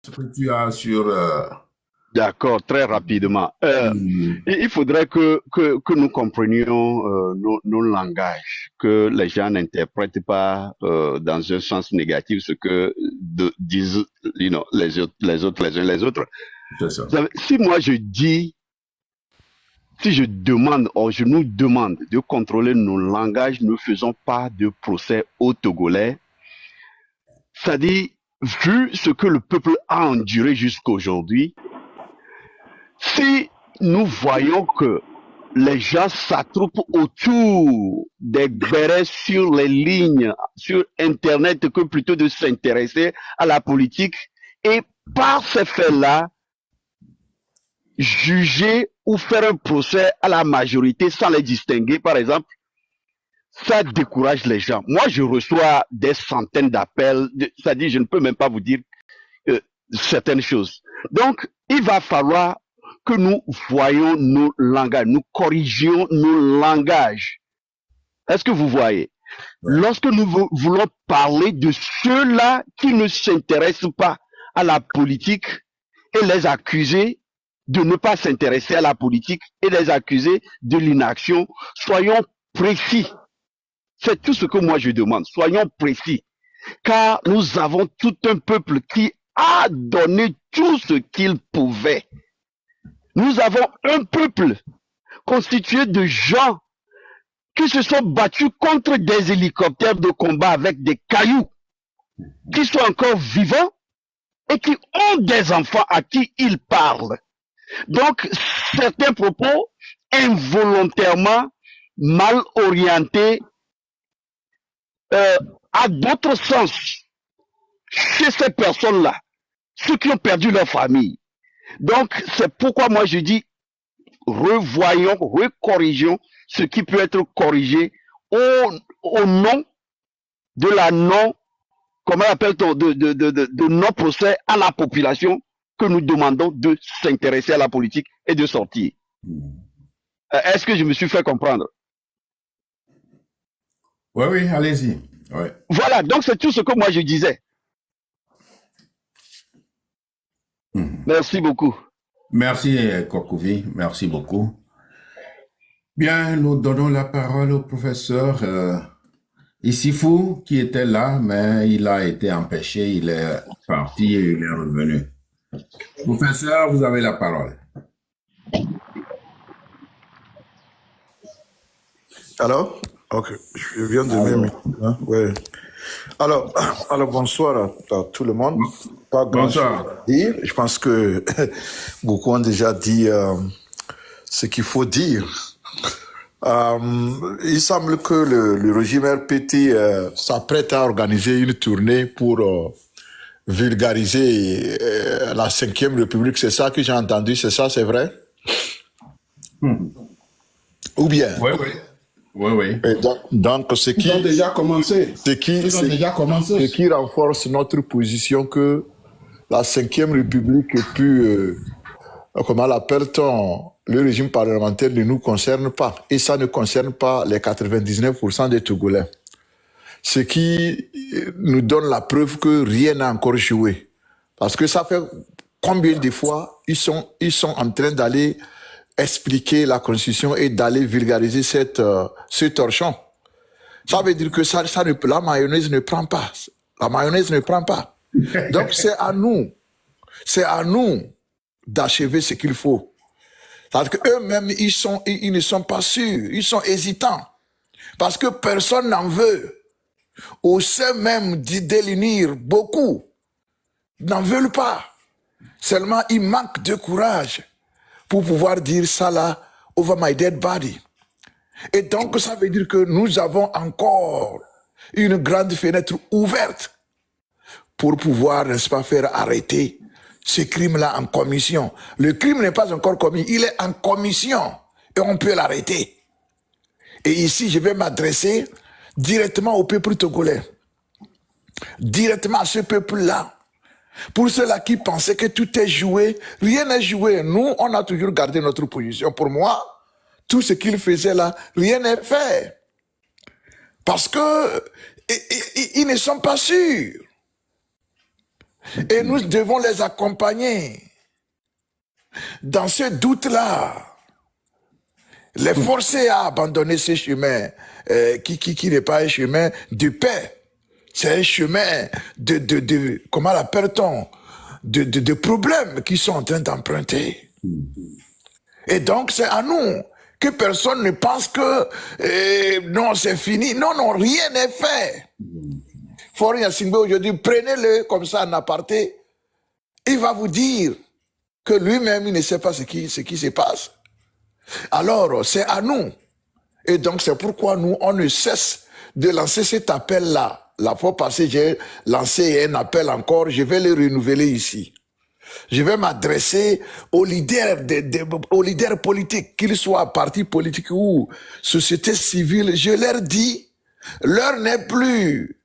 ce que tu as sur... D'accord, très rapidement. Il faudrait que nous comprenions nos langages, que les gens n'interprètent pas dans un sens négatif ce que disent les autres, les uns les autres. C'est ça. Si moi je dis, si je demande, ou je nous demande de contrôler nos langages, ne faisons pas de procès aux Togolais. C'est-à-dire, vu ce que le peuple a enduré jusqu'à aujourd'hui, si nous voyons que les gens s'attroupent autour des bérets sur les lignes, sur Internet, que plutôt de s'intéresser à la politique, et par ces faits-là, juger ou faire un procès à la majorité sans les distinguer, par exemple, ça décourage les gens. Moi, je reçois des centaines d'appels, c'est-à-dire, je ne peux même pas vous dire certaines choses. Donc, il va falloir que nous voyons nos langages, nous corrigions nos langages. Est-ce que vous voyez? Lorsque nous voulons parler de ceux-là qui ne s'intéressent pas à la politique et les accuser de ne pas s'intéresser à la politique et les accuser de l'inaction, soyons précis. C'est tout ce que moi je demande. Soyons précis. Car nous avons tout un peuple qui a donné tout ce qu'il pouvait. Nous avons un peuple constitué de gens qui se sont battus contre des hélicoptères de combat avec des cailloux, qui sont encore vivants et qui ont des enfants à qui ils parlent. Donc, certains propos involontairement mal orientés à d'autres sens chez ces personnes-là, ceux qui ont perdu leur famille. Donc, c'est pourquoi moi je dis, revoyons, recorrigeons ce qui peut être corrigé au nom de la non, comment appelle-t-on, de non-procès à la population que nous demandons de s'intéresser à la politique et de sortir. Est-ce que je me suis fait comprendre? Oui, oui, allez-y. Ouais. Voilà, donc c'est tout ce que moi je disais. Merci beaucoup. Merci, Kokouvi. Merci beaucoup. Bien, nous donnons la parole au professeur Issifou, qui était là, mais il a été empêché. Il est parti et il est revenu. Professeur, vous avez la parole. Alors, ok, je viens de même. Hein? Ouais. Alors, bonsoir à tout le monde. Pas grand chose à dire. Je pense que beaucoup ont déjà dit ce qu'il faut dire. Il semble que le régime RPT s'apprête à organiser une tournée pour vulgariser la 5e République. C'est ça que j'ai entendu, c'est ça, c'est vrai? Ou bien? Oui, oui. Oui, oui. Et donc, ce qui ont déjà commencé. Ce qui renforce notre position que la 5e République et puis, comment l'appelle-t-on, le régime parlementaire ne nous concerne pas. Et ça ne concerne pas les 99% des Togolais. Ce qui nous donne la preuve que rien n'a encore joué. Parce que ça fait combien de fois ils sont en train d'aller expliquer la Constitution et d'aller vulgariser ce torchon. Ça veut dire que la mayonnaise ne prend pas. La mayonnaise ne prend pas. Donc c'est à nous d'achever ce qu'il faut. Parce qu'eux-mêmes, ils ne sont pas sûrs, ils sont hésitants. Parce que personne n'en veut. Au sein même d'élire beaucoup n'en veulent pas. Seulement, il manque de courage pour pouvoir dire ça là, over my dead body. Et donc, ça veut dire que nous avons encore une grande fenêtre ouverte pour pouvoir, n'est-ce pas, faire arrêter ce crime-là en commission. Le crime n'est pas encore commis, il est en commission et on peut l'arrêter. Et ici, je vais m'adresser directement au peuple togolais, directement à ce peuple-là. Pour ceux-là qui pensaient que tout est joué, rien n'est joué. Nous, on a toujours gardé notre position. Pour moi, tout ce qu'ils faisaient là, rien n'est fait. Parce que ils ne sont pas sûrs. Et nous devons les accompagner dans ce doute-là. Les forcer à abandonner ce chemin qui n'est pas un chemin de paix. C'est un chemin comment l'appelle-t-on, de problèmes qu'ils sont en train d'emprunter. Et donc, c'est à nous que personne ne pense que non, c'est fini. Non, non, rien n'est fait. Faure Gnassingbé aujourd'hui, prenez-le comme ça en aparté. Il va vous dire que lui-même, il ne sait pas ce qui se passe. Alors, c'est à nous. Et donc, c'est pourquoi nous, on ne cesse de lancer cet appel-là. La fois passée, j'ai lancé un appel encore. Je vais le renouveler ici. Je vais m'adresser aux leaders, aux leaders politiques, qu'ils soient partis politiques ou société civile. Je leur dis, l'heure n'est plus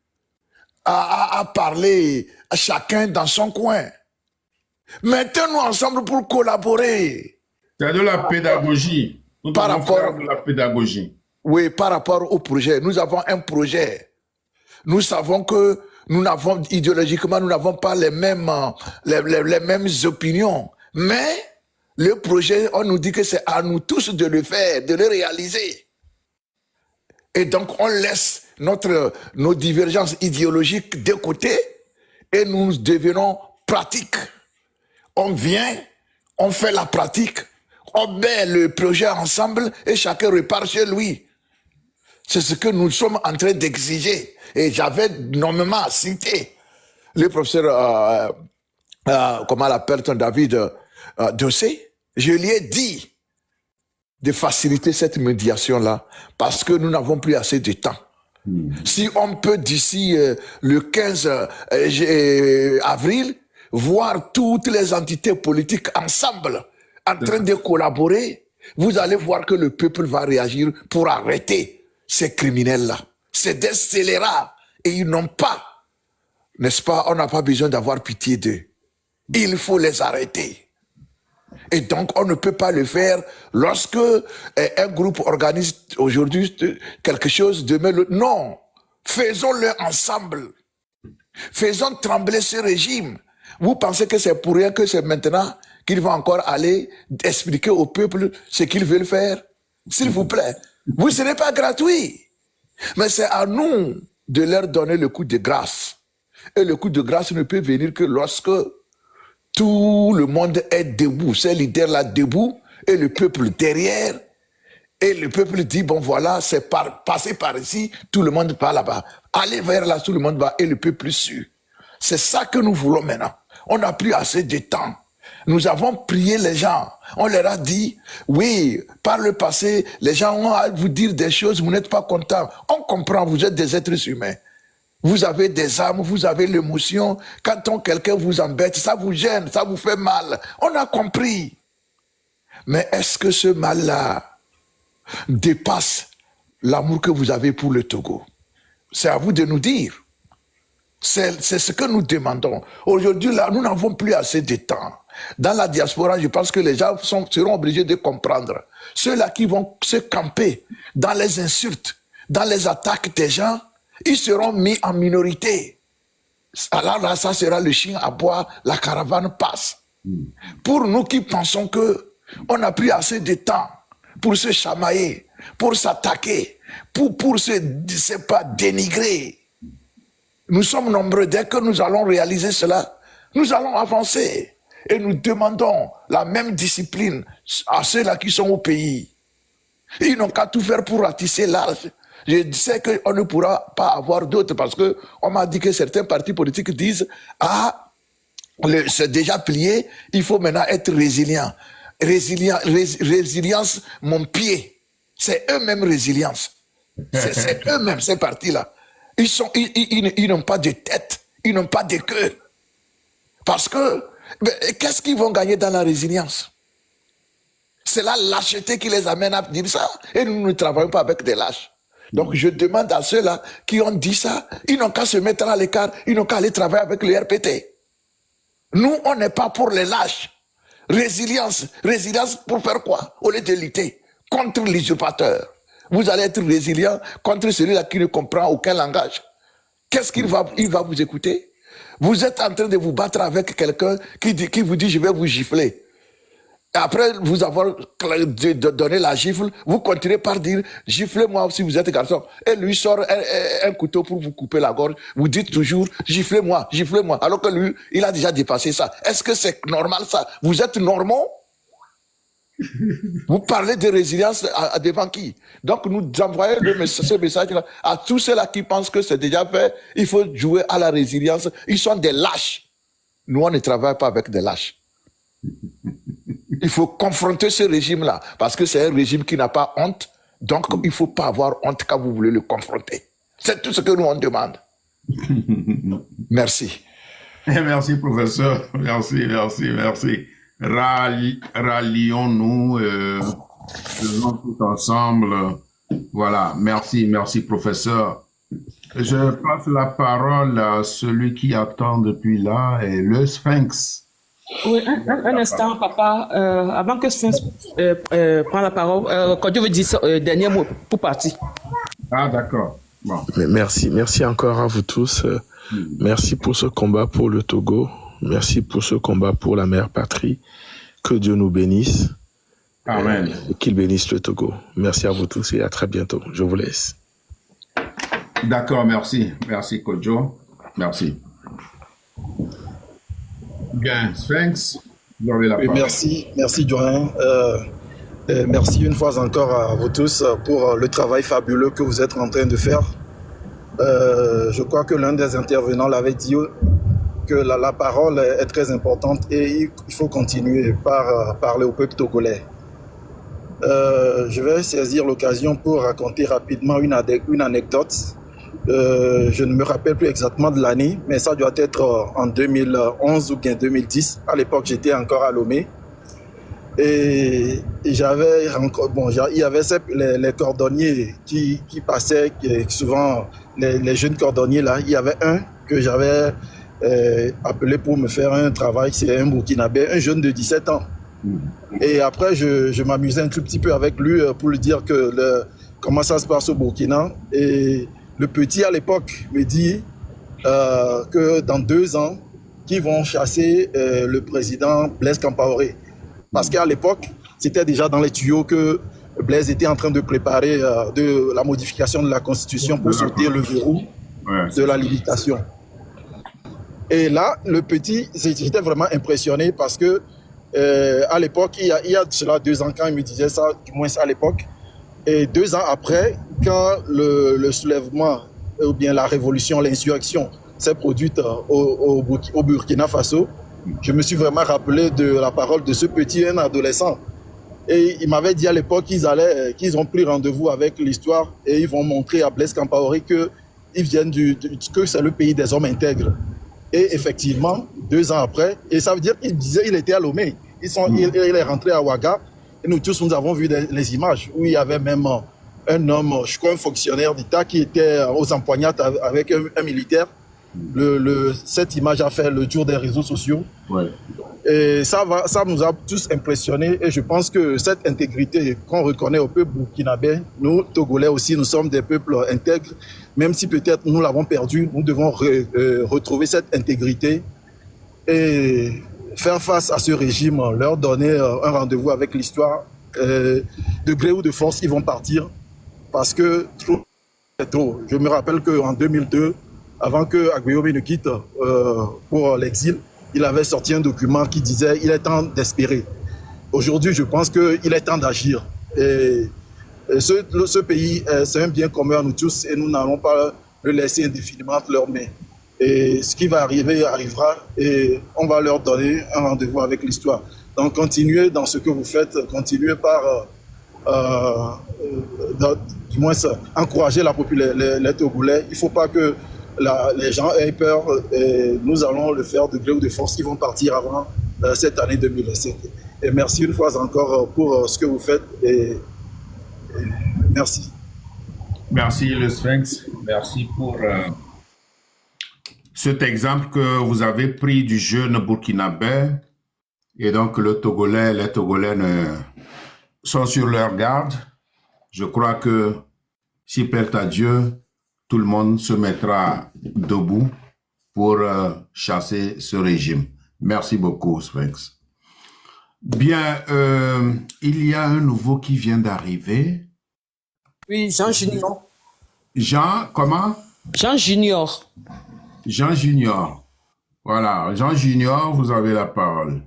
à parler à chacun dans son coin. Mettons-nous ensemble pour collaborer. C'est de la pédagogie. Nous Par devons rapport- faire de la pédagogie. Oui, par rapport au projet. Nous avons un projet. Nous savons que nous n'avons, idéologiquement, nous n'avons pas les mêmes opinions. Mais le projet, on nous dit que c'est à nous tous de le faire, de le réaliser. Et donc, on laisse nos divergences idéologiques de côté et nous devenons pratiques. On vient, on fait la pratique, on met le projet ensemble et chacun repart chez lui. C'est ce que nous sommes en train d'exiger. Et j'avais nommément cité le professeur, comment l'appelle-t-on, David Dossé. Je lui ai dit de faciliter cette médiation-là parce que nous n'avons plus assez de temps. Si on peut d'ici le 15 avril voir toutes les entités politiques ensemble en train de collaborer, vous allez voir que le peuple va réagir pour arrêter ces criminels-là. C'est des scélérats et ils n'ont pas, n'est-ce pas, on n'a pas besoin d'avoir pitié d'eux. Il faut les arrêter. Et donc, on ne peut pas le faire lorsque un groupe organise aujourd'hui quelque chose, demain l'autre. Non, faisons-le ensemble. Faisons trembler ce régime. Vous pensez que c'est pour rien que c'est maintenant qu'ils vont encore aller expliquer au peuple ce qu'ils veulent faire? S'il vous plaît, vous ne serez pas gratuit. Mais c'est à nous de leur donner le coup de grâce. Et le coup de grâce ne peut venir que lorsque tout le monde est debout, ces leaders-là debout, et le peuple derrière, et le peuple dit, bon voilà, c'est passer par ici, tout le monde va là-bas. Allez vers là, tout le monde va, et le peuple suit. C'est ça que nous voulons maintenant. On n'a plus assez de temps. Nous avons prié les gens. On leur a dit, oui, par le passé, les gens vont vous dire des choses, vous n'êtes pas contents. On comprend, vous êtes des êtres humains. Vous avez des âmes, vous avez l'émotion. Quand quelqu'un vous embête, ça vous gêne, ça vous fait mal. On a compris. Mais est-ce que ce mal-là dépasse l'amour que vous avez pour le Togo? C'est à vous de nous dire. C'est ce que nous demandons. Aujourd'hui, là, nous n'avons plus assez de temps. Dans la diaspora, je pense que les gens seront obligés de comprendre. Ceux-là qui vont se camper dans les insultes, dans les attaques des gens, ils seront mis en minorité. Alors là, ça sera le chien à boire, la caravane passe. Pour nous qui pensons que on n'a plus assez de temps pour se chamailler, pour s'attaquer, pour se pas dénigrer. Nous sommes nombreux. Dès que nous allons réaliser cela, nous allons avancer. Et nous demandons la même discipline à ceux-là qui sont au pays. Ils n'ont qu'à tout faire pour ratisser large. Je sais qu'on ne pourra pas avoir d'autres parce que on m'a dit que certains partis politiques disent « Ah, c'est déjà plié, il faut maintenant être résilient. » Résilience, mon pied. C'est eux-mêmes résilience. C'est eux-mêmes, ces partis-là. Ils n'ont pas de tête, ils n'ont pas de queue. Parce que, qu'est-ce qu'ils vont gagner dans la résilience? C'est la lâcheté qui les amène à dire ça. Et nous ne travaillons pas avec des lâches. Donc je demande à ceux-là qui ont dit ça, ils n'ont qu'à se mettre à l'écart, ils n'ont qu'à aller travailler avec le RPT. Nous, on n'est pas pour les lâches. Résilience pour faire quoi? Au lieu de lutter contre l'usurpateur. Vous allez être résilient contre celui-là qui ne comprend aucun langage. Qu'est-ce qu'il va vous écouter? Vous êtes en train de vous battre avec quelqu'un qui vous dit je vais vous gifler. Et après vous avoir donné la gifle, vous continuez par dire giflez-moi si vous êtes garçon. Et lui sort un couteau pour vous couper la gorge. Vous dites toujours giflez-moi, giflez-moi. Alors que lui, il a déjà dépassé ça. Est-ce que c'est normal ça? Vous êtes normaux? Vous parlez de résilience devant qui? Donc nous envoyons ce message-là à tous ceux-là qui pensent que c'est déjà fait. Il faut jouer à la résilience. Ils sont des lâches. Nous, on ne travaille pas avec des lâches. Il faut confronter ce régime-là parce que c'est un régime qui n'a pas honte. Donc, il ne faut pas avoir honte quand vous voulez le confronter. C'est tout ce que nous, on demande. Merci. Merci, professeur. Merci. Rallions-nous, faisons tout ensemble. Voilà. Merci, professeur. Je passe la parole à celui qui attend depuis là, et le Sphinx. Oui, un instant, papa. Avant que Sphinx prenne la parole, quand je veux dire dernier mot pour partir. Ah, d'accord. Bon. Merci encore à vous tous. Merci pour ce combat pour le Togo. Merci pour ce combat pour la mère patrie. Que Dieu nous bénisse. Amen. Qu'il bénisse le Togo. Merci à vous tous et à très bientôt. Je vous laisse. D'accord, merci. Merci, Kojo. Merci. Bien, Sphinx, vous avez la parole. Merci, Dorian. Merci une fois encore à vous tous pour le travail fabuleux que vous êtes en train de faire. Je crois que l'un des intervenants l'avait dit que la parole est très importante et il faut continuer par parler au peuple togolais. Je vais saisir l'occasion pour raconter rapidement une anecdote. Je ne me rappelle plus exactement de l'année, mais ça doit être en 2011 ou bien 2010. À l'époque, j'étais encore à Lomé. Et il y avait les cordonniers qui passaient, souvent les jeunes cordonniers là. Il y avait un que j'avais appelé pour me faire un travail, c'est un Burkinabé, un jeune de 17 ans. Et après, je m'amusais un tout petit peu avec lui pour lui dire comment ça se passe au Burkina. Et le petit, à l'époque, me dit que dans 2 ans, qu'ils vont chasser le président Blaise Compaoré. Parce qu'à l'époque, c'était déjà dans les tuyaux que Blaise était en train de préparer de la modification de la Constitution pour sauter le verrou de la limitation. Et là, le petit, j'étais vraiment impressionné parce que à l'époque, il y a cela 2 ans, quand il me disait ça, du moins à l'époque, et 2 ans après, quand le soulèvement, ou bien la révolution, l'insurrection s'est produite au Burkina Faso, je me suis vraiment rappelé de la parole de ce petit, un adolescent. Et il m'avait dit à l'époque qu'ils ont pris rendez-vous avec l'histoire et ils vont montrer à Blaise Compaoré qu'ils viennent que c'est le pays des hommes intègres. Et effectivement, 2 ans après, et ça veut dire qu'il disait qu'il était à Lomé. Il est rentré à Ouaga. Et nous tous, nous avons vu les images où il y avait même un homme, je crois un fonctionnaire d'État qui était aux empoignades avec un militaire. Cette image a fait le tour des réseaux sociaux. Ouais. Et ça nous a tous impressionnés. Et je pense que cette intégrité qu'on reconnaît au peuple burkinabé, nous, Togolais aussi, nous sommes des peuples intègres. Même si peut-être nous l'avons perdu, nous devons retrouver cette intégrité et faire face à ce régime, leur donner un rendez-vous avec l'histoire. De gré ou de force, ils vont partir parce que c'est trop. Je me rappelle qu'en 2002, avant que Aguiyobe ne quitte pour l'exil, il avait sorti un document qui disait « Il est temps d'espérer ». Aujourd'hui, je pense qu'il est temps d'agir. Et ce pays, c'est un bien commun à nous tous et nous n'allons pas le laisser indéfiniment entre leurs mains. Et ce qui va arriver arrivera et on va leur donner un rendez-vous avec l'histoire. Donc continuez dans ce que vous faites, continuez par du moins encourager les Togolais. Il ne faut pas que les gens aient peur et nous allons le faire de gré ou de force. Ils vont partir avant cette année 2027. Et merci une fois encore pour ce que vous faites et merci. Merci le Sphinx, merci pour cet exemple que vous avez pris du jeune burkinabé. Et donc les Togolais sont sur leur garde. Je crois que si plaît à Dieu, tout le monde se mettra debout pour chasser ce régime. Merci beaucoup, Sphinx. Bien, il y a un nouveau qui vient d'arriver. Oui, Jean Junior. Jean, comment? Jean Junior. Jean Junior. Voilà, Jean Junior, vous avez la parole.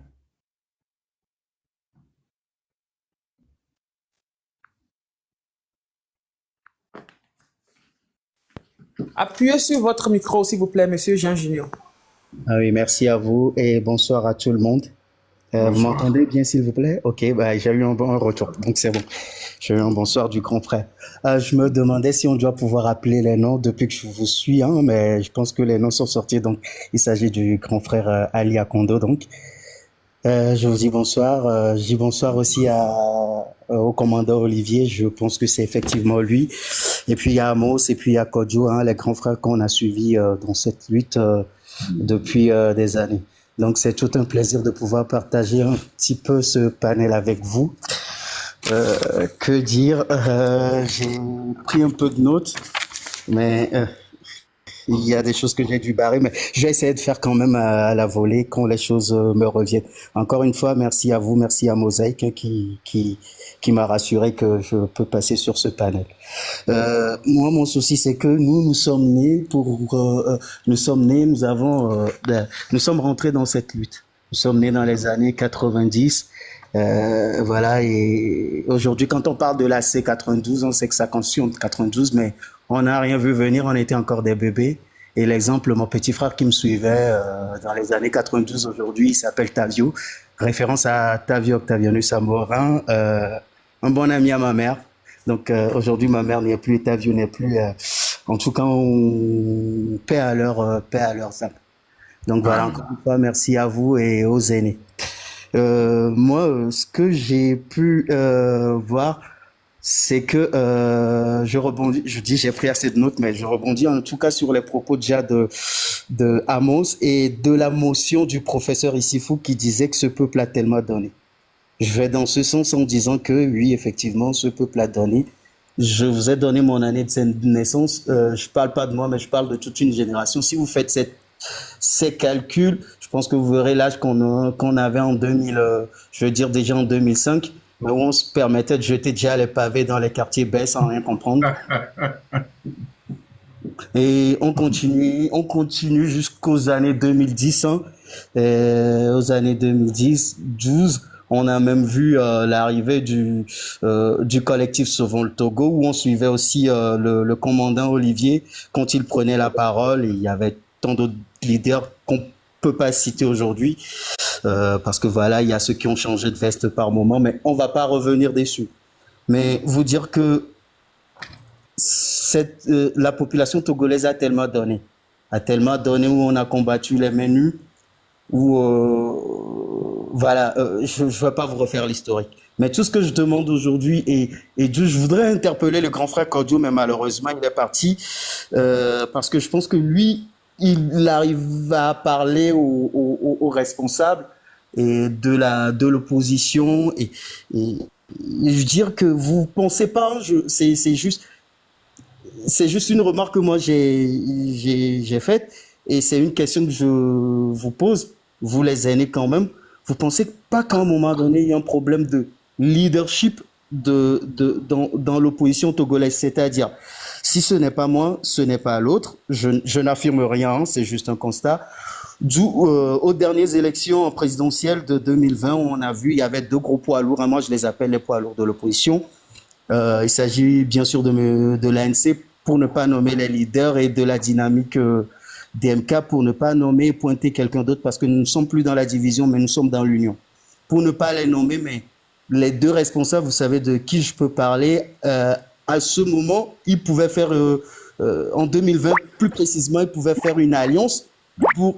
Appuyez sur votre micro, s'il vous plaît, monsieur Jean Junior. Ah oui, merci à vous et bonsoir à tout le monde. Vous m'entendez bien, s'il vous plaît? Ok, bah, j'ai eu un bon retour, donc c'est bon. J'ai eu un bonsoir du grand frère. Je me demandais si on doit pouvoir appeler les noms depuis que je vous suis, hein, mais je pense que les noms sont sortis, donc il s'agit du grand frère Ali Akondo, donc. Je vous dis bonsoir. Je dis bonsoir aussi au commandant Olivier. Je pense que c'est effectivement lui. Et puis il y a Amos et puis il y a Kodjo, hein, les grands frères qu'on a suivis dans cette lutte depuis des années. Donc c'est tout un plaisir de pouvoir partager un petit peu ce panel avec vous. Que dire? J'ai pris un peu de notes, mais il y a des choses que j'ai dû barrer, mais je vais essayer de faire quand même à la volée quand les choses me reviennent. Encore une fois, merci à vous, merci à Mosaïque qui m'a rassuré que je peux passer sur ce panel. Moi, mon souci, c'est que nous sommes nés nous sommes rentrés dans cette lutte. Nous sommes nés dans les années 90. Voilà, et aujourd'hui, quand on parle de la C92, on sait que ça constitue 92, mais on n'a rien vu venir, on était encore des bébés. Et l'exemple, mon petit frère qui me suivait dans les années 92, aujourd'hui, il s'appelle Tavio, référence à Tavio Octavianus Amorin, un bon ami à ma mère. Donc aujourd'hui, ma mère n'est plus, Tavio n'est plus. En tout cas, on paix à leur âme. Donc voilà, encore une fois, merci à vous et aux aînés. Moi, ce que j'ai pu voir, c'est que je rebondis, j'ai pris assez de notes, mais je rebondis en tout cas sur les propos déjà de Amos et de la motion du professeur Issifou qui disait que ce peuple a tellement donné. Je vais dans ce sens en disant que oui, effectivement, ce peuple a donné. Je vous ai donné mon année de naissance. Je parle pas de moi, mais je parle de toute une génération. Si vous faites ces calculs, je pense que vous verrez l'âge qu'on avait en 2000, je veux dire déjà en 2005, mais où on se permettait de jeter déjà les pavés dans les quartiers baies sans rien comprendre. Et on continue jusqu'aux années 2010. Hein. Aux années 2010, 12, on a même vu l'arrivée du collectif Sauvons le Togo, où on suivait aussi le commandant Olivier quand il prenait la parole. Et il y avait tant d'autres leaders qu'on peut pas citer aujourd'hui, parce que voilà, il y a ceux qui ont changé de veste par moment, mais on va pas revenir dessus. Mais vous dire que la population togolaise a tellement donné où on a combattu les mains nues, où voilà, je vais pas vous refaire l'historique. Mais tout ce que je demande aujourd'hui, et je voudrais interpeller le grand frère Kodjo, mais malheureusement il est parti, parce que je pense que lui, il arrive à parler aux responsables et de l'opposition et je dire que vous pensez pas, c'est juste une remarque que moi j'ai faite et c'est une question que je vous pose, vous les aînés quand même. Vous pensez pas qu'à un moment donné il y a un problème de leadership dans l'opposition togolaise, c'est-à-dire si ce n'est pas moi, ce n'est pas l'autre. Je n'affirme rien, hein, c'est juste un constat. Aux dernières élections présidentielles de 2020, on a vu il y avait deux gros poids lourds. Hein, moi, je les appelle les poids lourds de l'opposition. Il s'agit bien sûr de l'ANC pour ne pas nommer les leaders et de la dynamique DMK pour ne pas nommer et pointer quelqu'un d'autre parce que nous ne sommes plus dans la division, mais nous sommes dans l'union. Pour ne pas les nommer, mais les deux responsables, vous savez de qui je peux parler. À ce moment, ils pouvaient faire, en 2020, plus précisément, ils pouvaient faire une alliance pour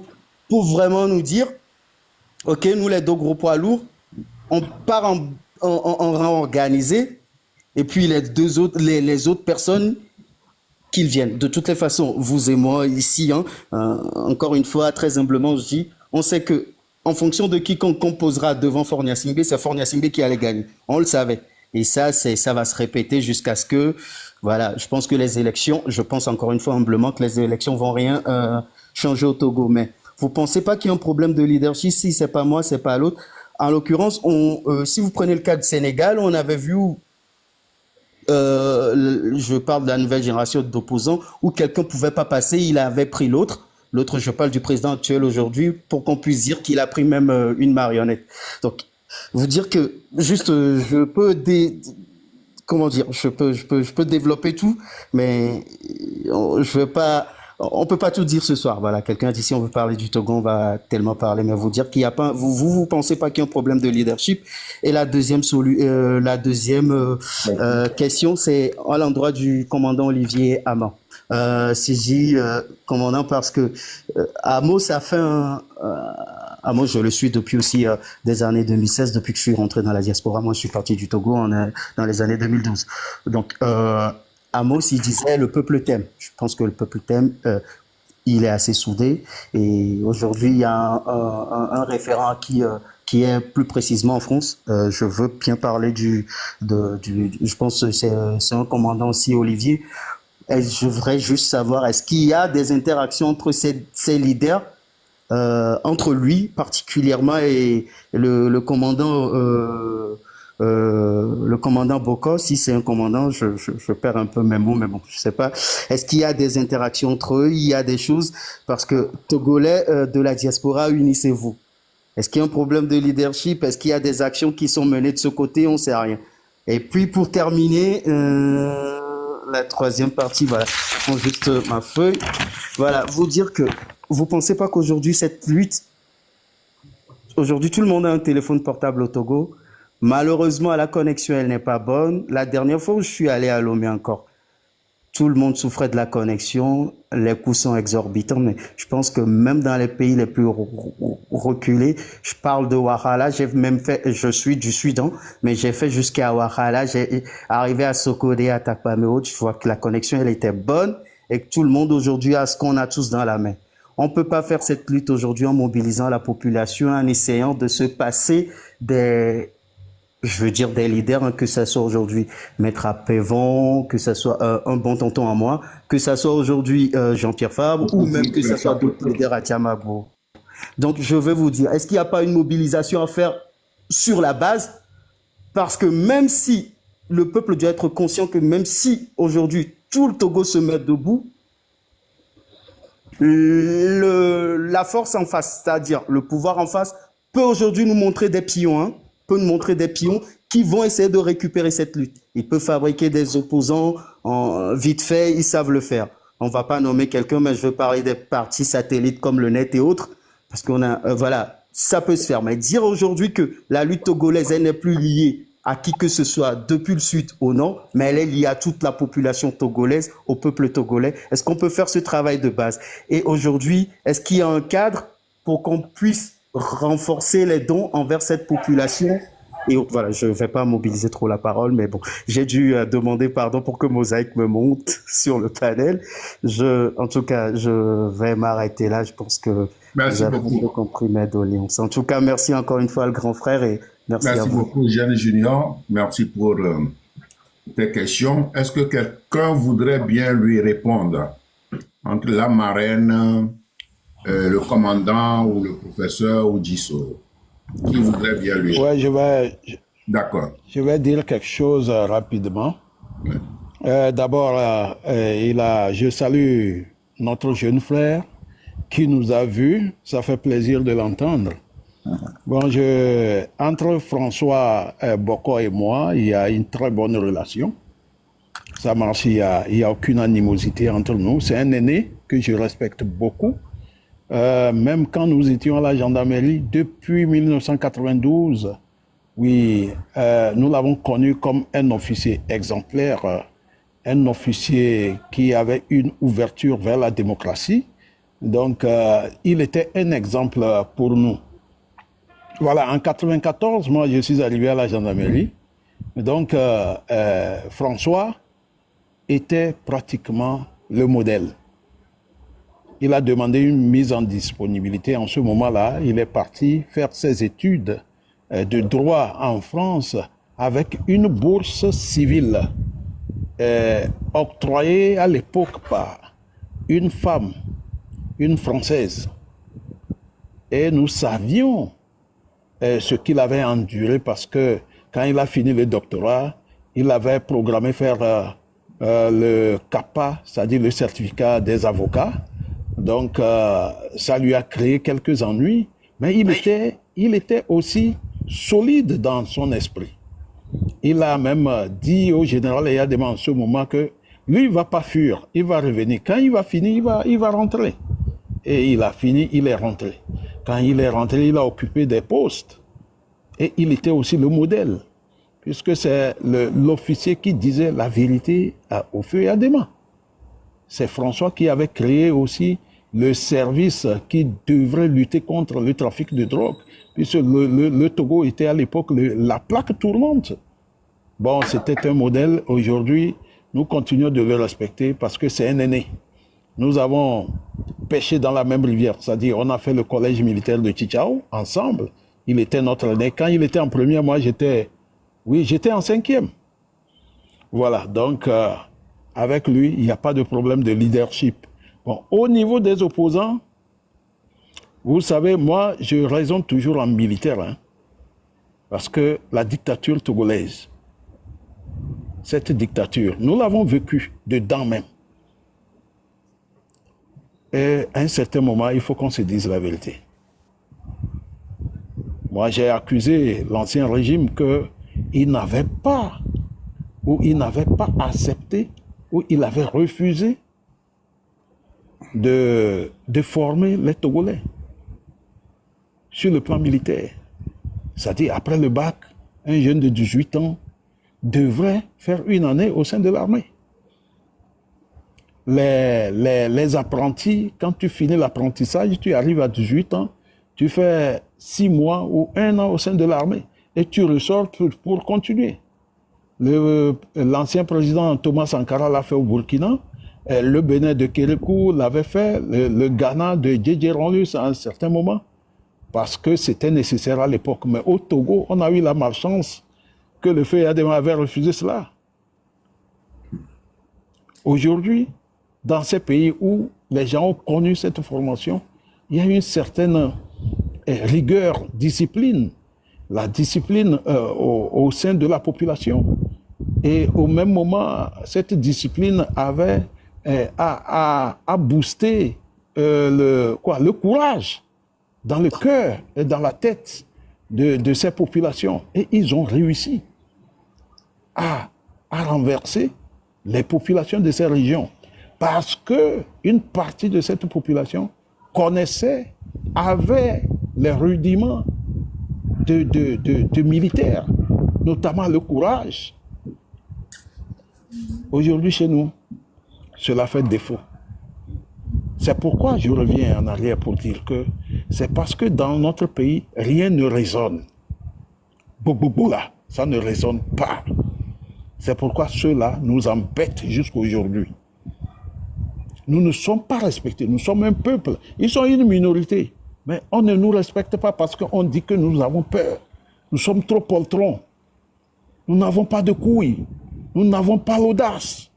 vraiment nous dire, OK, nous, les deux gros poids lourds, on part en rang organisé, et puis les autres personnes qu'ils viennent. De toutes les façons, vous et moi, ici, hein, encore une fois, très humblement, je dis, on sait que en fonction de qui composera devant Fornia Singbe, c'est Fornia Singbe qui allait gagner. On le savait. Et ça va se répéter jusqu'à ce que, voilà, je pense encore une fois humblement que les élections vont rien changer au Togo. Mais vous pensez pas qu'il y a un problème de leadership? Si c'est pas moi, c'est pas l'autre. En l'occurrence, si vous prenez le cas du Sénégal, on avait vu je parle de la nouvelle génération d'opposants où quelqu'un pouvait pas passer, il avait pris l'autre. L'autre, je parle du président actuel aujourd'hui, pour qu'on puisse dire qu'il a pris même une marionnette. Donc, vous dire que juste, je peux comment dire, je peux développer tout, mais je vais pas, on peut pas tout dire ce soir. Voilà, quelqu'un dit si on veut parler du Togo, on va tellement parler, mais vous dire qu'il y a pas, vous pensez pas qu'il y a un problème de leadership. Et la deuxième question, c'est à l'endroit du commandant Olivier Hamon. Commandant, parce que Amo, ça fait Amo, je le suis depuis aussi des années 2016, depuis que je suis rentré dans la diaspora. Moi, je suis parti du Togo dans les années 2012. Donc, Amos, il disait le peuple t'aime. Je pense que le peuple t'aime. Il est assez soudé. Et aujourd'hui, il y a un référent qui est plus précisément en France. Je veux bien parler je pense que c'est un commandant aussi, Olivier. Et je voudrais juste savoir, est-ce qu'il y a des interactions entre ces leaders, entre lui particulièrement et le commandant Boko? Si c'est un commandant, je perds un peu mes mots, mais bon, je sais pas. Est-ce qu'il y a des interactions entre eux? Il y a des choses, parce que Togolais de la diaspora, unissez-vous. Est-ce qu'il y a un problème de leadership? Est-ce qu'il y a des actions qui sont menées de ce côté? On sait rien. Et puis pour terminer, la troisième partie, voilà, je prends juste ma feuille. Voilà, vous dire que vous pensez pas qu'aujourd'hui cette lutte, aujourd'hui tout le monde a un téléphone portable au Togo. Malheureusement, la connexion, elle n'est pas bonne. La dernière fois où je suis allé à Lomé encore, tout le monde souffrait de la connexion. Les coûts sont exorbitants, mais je pense que même dans les pays les plus reculés, je parle de Ouahala, je suis du Soudan, mais j'ai fait jusqu'à Ouahala, j'ai arrivé à Sokodé, à Takpameo, je vois que la connexion, elle était bonne et que tout le monde aujourd'hui a ce qu'on a tous dans la main. On peut pas faire cette lutte aujourd'hui en mobilisant la population, en essayant de se passer des leaders, hein, que ça soit aujourd'hui Maître Apévon, que ça soit un bon tonton à moi, que ça soit aujourd'hui Jean-Pierre Fabre, ou même que ça soit d'autres leaders à Tiamabo. Donc je veux vous dire, est-ce qu'il n'y a pas une mobilisation à faire sur la base? Parce que même si le peuple doit être conscient que même si aujourd'hui tout le Togo se met debout, la force en face, c'est-à-dire le pouvoir en face, peut aujourd'hui nous montrer des pions, hein, peut nous montrer des pions qui vont essayer de récupérer cette lutte. Ils peuvent fabriquer des opposants vite fait, ils savent le faire. On va pas nommer quelqu'un, mais je veux parler des partis satellites comme le net et autres, parce qu'on a, voilà, ça peut se faire. Mais dire aujourd'hui que la lutte togolaise, elle n'est plus liée à qui que ce soit depuis le sud au nord, mais elle est liée à toute la population togolaise, au peuple togolais. Est-ce qu'on peut faire ce travail de base? Et aujourd'hui, est-ce qu'il y a un cadre pour qu'on puisse renforcer les dons envers cette population? Et voilà, je ne vais pas mobiliser trop la parole, mais bon, j'ai dû demander pardon pour que Mosaïque me monte sur le panel. En tout cas, je vais m'arrêter là. Je pense que Merci vous avez beaucoup. compris mes doléances. En tout cas, merci encore une fois, le grand frère, et merci à Merci vous. beaucoup, Jeanne Junior. Merci pour tes questions. Est-ce que quelqu'un voudrait bien lui répondre? Entre la marraine, le commandant ou le professeur ou Disso? Qui voudrait bien lui répondre? Ouais, D'accord. je vais dire quelque chose rapidement. D'abord, je salue notre jeune frère qui nous a vus. Ça fait plaisir de l'entendre. Bon, entre François Boko et moi, il y a une très bonne relation. Ça marche, il y a aucune animosité entre nous. C'est un aîné que je respecte beaucoup. Même quand nous étions à la gendarmerie depuis 1992, oui, nous l'avons connu comme un officier exemplaire, un officier qui avait une ouverture vers la démocratie. Donc, il était un exemple pour nous. Voilà, en 1994, moi, je suis arrivé à la gendarmerie. Donc, François était pratiquement le modèle. Il a demandé une mise en disponibilité. En ce moment-là, il est parti faire ses études de droit en France avec une bourse civile octroyée à l'époque par une femme une Française. Et nous savions ce qu'il avait enduré parce que quand il a fini le doctorat, il avait programmé faire le CAPA, c'est-à-dire le certificat des avocats. Donc, ça lui a créé quelques ennuis, mais il était aussi solide dans son esprit. Il a même dit au général Eyadema en ce moment que lui, il ne va pas fuir, il va revenir. Quand il va finir, il va rentrer. Et il a fini, il est rentré. Quand il est rentré, il a occupé des postes. Et il était aussi le modèle, puisque c'est l'officier qui disait la vérité au feu et à des mains. C'est François qui avait créé aussi le service qui devrait lutter contre le trafic de drogue, puisque le Togo était à l'époque la plaque tournante. Bon, c'était un modèle. Aujourd'hui, nous continuons de le respecter parce que c'est un aîné. Nous avons pêché dans la même rivière, c'est-à-dire on a fait le collège militaire de Tchichao ensemble. Il était notre aîné. Quand il était en première, moi j'étais en cinquième. Voilà, donc avec lui, il n'y a pas de problème de leadership. Bon, au niveau des opposants, vous savez, moi je raisonne toujours en militaire, hein, parce que la dictature togolaise, cette dictature, nous l'avons vécue dedans même. Et à un certain moment, il faut qu'on se dise la vérité. Moi, j'ai accusé l'ancien régime qu'il n'avait pas, ou il n'avait pas accepté, ou il avait refusé de former les Togolais sur le plan militaire. C'est-à-dire, après le bac, un jeune de 18 ans devrait faire une année au sein de l'armée. Les apprentis, quand tu finis l'apprentissage, tu arrives à 18 ans, tu fais 6 mois ou 1 an au sein de l'armée et tu ressors pour continuer. L'ancien président Thomas Sankara l'a fait au Burkina, le Bénin de Kérékou l'avait fait, le Ghana de Djedje Ronlus à un certain moment, parce que c'était nécessaire à l'époque. Mais au Togo, on a eu la malchance que le feu Eyadema avait refusé cela. Aujourd'hui, dans ces pays où les gens ont connu cette formation, il y a une certaine rigueur, discipline, la discipline au sein de la population. Et au même moment, cette discipline avait à booster le courage dans le cœur et dans la tête de ces populations. Et ils ont réussi à renverser les populations de ces régions. Parce qu'une partie de cette population connaissait, avait les rudiments de militaires, notamment le courage. Aujourd'hui, chez nous, cela fait défaut. C'est pourquoi je reviens en arrière pour dire que c'est parce que dans notre pays, rien ne résonne. Là, ça ne résonne pas. C'est pourquoi ceux-là nous embêtent jusqu'à aujourd'hui. Nous ne sommes pas respectés, nous sommes un peuple. Ils sont une minorité, mais on ne nous respecte pas parce qu'on dit que nous avons peur. Nous sommes trop poltrons. Nous n'avons pas de couilles. Nous n'avons pas l'audace.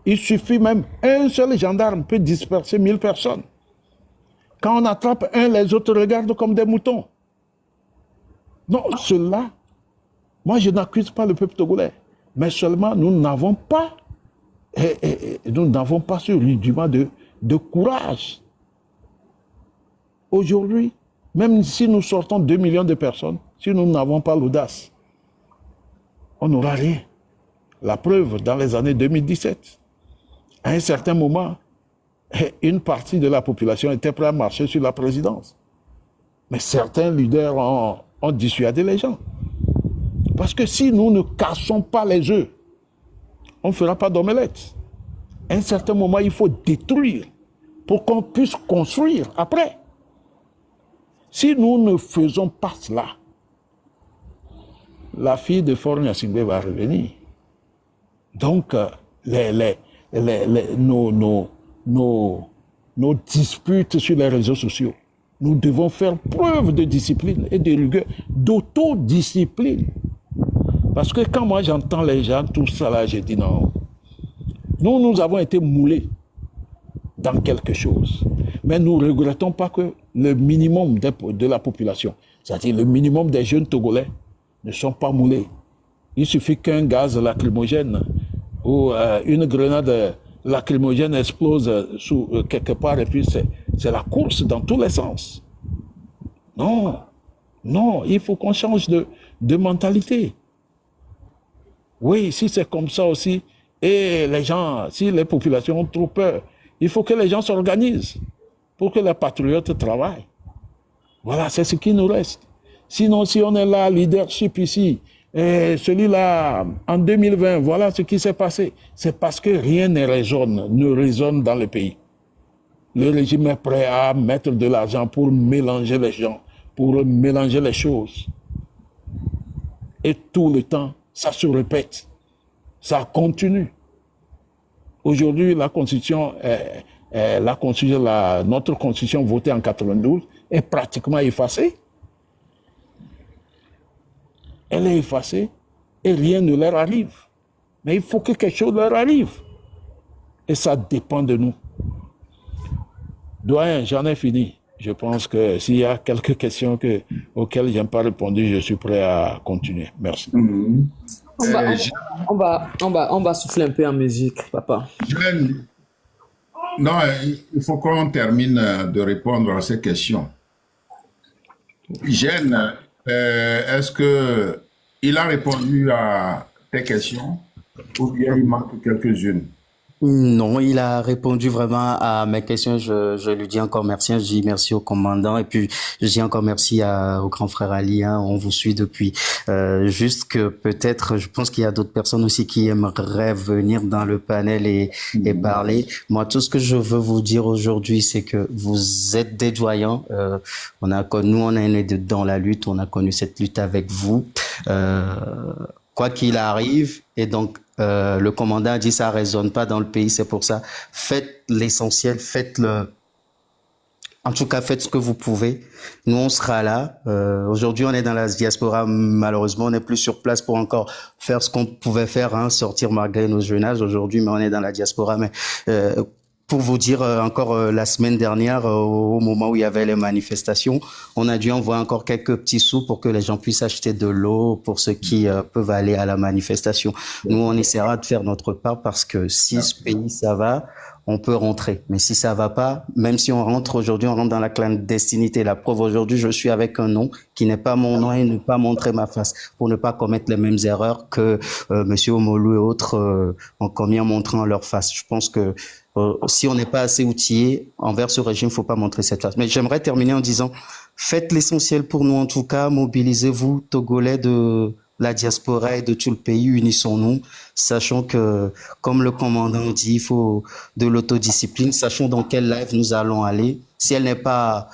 Il suffit même, un seul gendarme peut disperser 1000 personnes. Quand on attrape un, les autres regardent comme des moutons. Non, cela, moi je n'accuse pas le peuple togolais, mais seulement nous n'avons pas ce rudiment de courage. Aujourd'hui, même si nous sortons 2 millions de personnes, si nous n'avons pas l'audace, on n'aura rien. La preuve, dans les années 2017, à un certain moment, une partie de la population était prête à marcher sur la présidence. Mais certains leaders ont dissuadé les gens. Parce que si nous ne cassons pas les œufs, on ne fera pas d'omelette. À un certain moment, il faut détruire pour qu'on puisse construire après. Si nous ne faisons pas cela, la fille de Faure Gnassingbé va revenir. Donc, nos disputes sur les réseaux sociaux, nous devons faire preuve de discipline et de rigueur, d'autodiscipline. Parce que quand moi j'entends les gens, tout ça là, je dis non. Nous avons été moulés dans quelque chose. Mais nous ne regrettons pas que le minimum de la population, c'est-à-dire le minimum des jeunes Togolais, ne sont pas moulés. Il suffit qu'un gaz lacrymogène ou une grenade lacrymogène explose quelque part et puis c'est la course dans tous les sens. Non, non, il faut qu'on change de mentalité. Oui, si c'est comme ça aussi, et les gens, si les populations ont trop peur, il faut que les gens s'organisent pour que les patriotes travaillent. Voilà, c'est ce qui nous reste. Sinon, si on est là, leadership ici, et celui-là, en 2020, voilà ce qui s'est passé. C'est parce que rien ne résonne dans le pays. Le régime est prêt à mettre de l'argent pour mélanger les gens, pour mélanger les choses. Et tout le temps, ça se répète. Ça continue. Aujourd'hui, notre constitution votée en 92 est pratiquement effacée. Elle est effacée et rien ne leur arrive. Mais il faut que quelque chose leur arrive. Et ça dépend de nous. Doyen, j'en ai fini. Je pense que s'il y a quelques questions auxquelles je n'ai pas répondu, je suis prêt à continuer. Merci. On va souffler un peu en musique, papa. Non, il faut qu'on termine de répondre à ces questions. Jeanne, est-ce que il a répondu à tes questions ou bien il manque quelques-unes? Non, il a répondu vraiment à mes questions. Je lui dis encore merci. Je dis merci au commandant et puis je dis encore merci au grand frère Ali. Hein, on vous suit depuis. Juste que peut-être, je pense qu'il y a d'autres personnes aussi qui aimeraient venir dans le panel et parler. Moi, tout ce que je veux vous dire aujourd'hui, c'est que vous êtes des doyens. Nous, on est nés dans la lutte. On a connu cette lutte avec vous. Quoi qu'il arrive, et donc le commandant a dit ça résonne pas dans le pays, c'est pour ça. Faites l'essentiel, en tout cas, faites ce que vous pouvez. Nous, on sera là. Aujourd'hui, on est dans la diaspora. Malheureusement, on n'est plus sur place pour encore faire ce qu'on pouvait faire, hein, sortir malgré nos jeunes âges aujourd'hui, mais on est dans la diaspora. Mais pour vous dire, encore la semaine dernière, au moment où il y avait les manifestations, on a dû envoyer encore quelques petits sous pour que les gens puissent acheter de l'eau pour ceux qui peuvent aller à la manifestation. Nous, on essaiera de faire notre part parce que si ce pays, ça va, on peut rentrer. Mais si ça va pas, même si on rentre aujourd'hui, on rentre dans la clandestinité. La preuve, aujourd'hui, je suis avec un nom qui n'est pas mon nom et ne pas montrer ma face pour ne pas commettre les mêmes erreurs que Monsieur Omolu et autres ont commis en montrant leur face. Je pense que si on n'est pas assez outillé envers ce régime, il ne faut pas montrer cette face. Mais j'aimerais terminer en disant, faites l'essentiel pour nous en tout cas, mobilisez-vous, Togolais de la diaspora et de tout le pays, unissons-nous, sachant que, comme le commandant dit, il faut de l'autodiscipline, sachons dans quelle live nous allons aller. Si elle n'est pas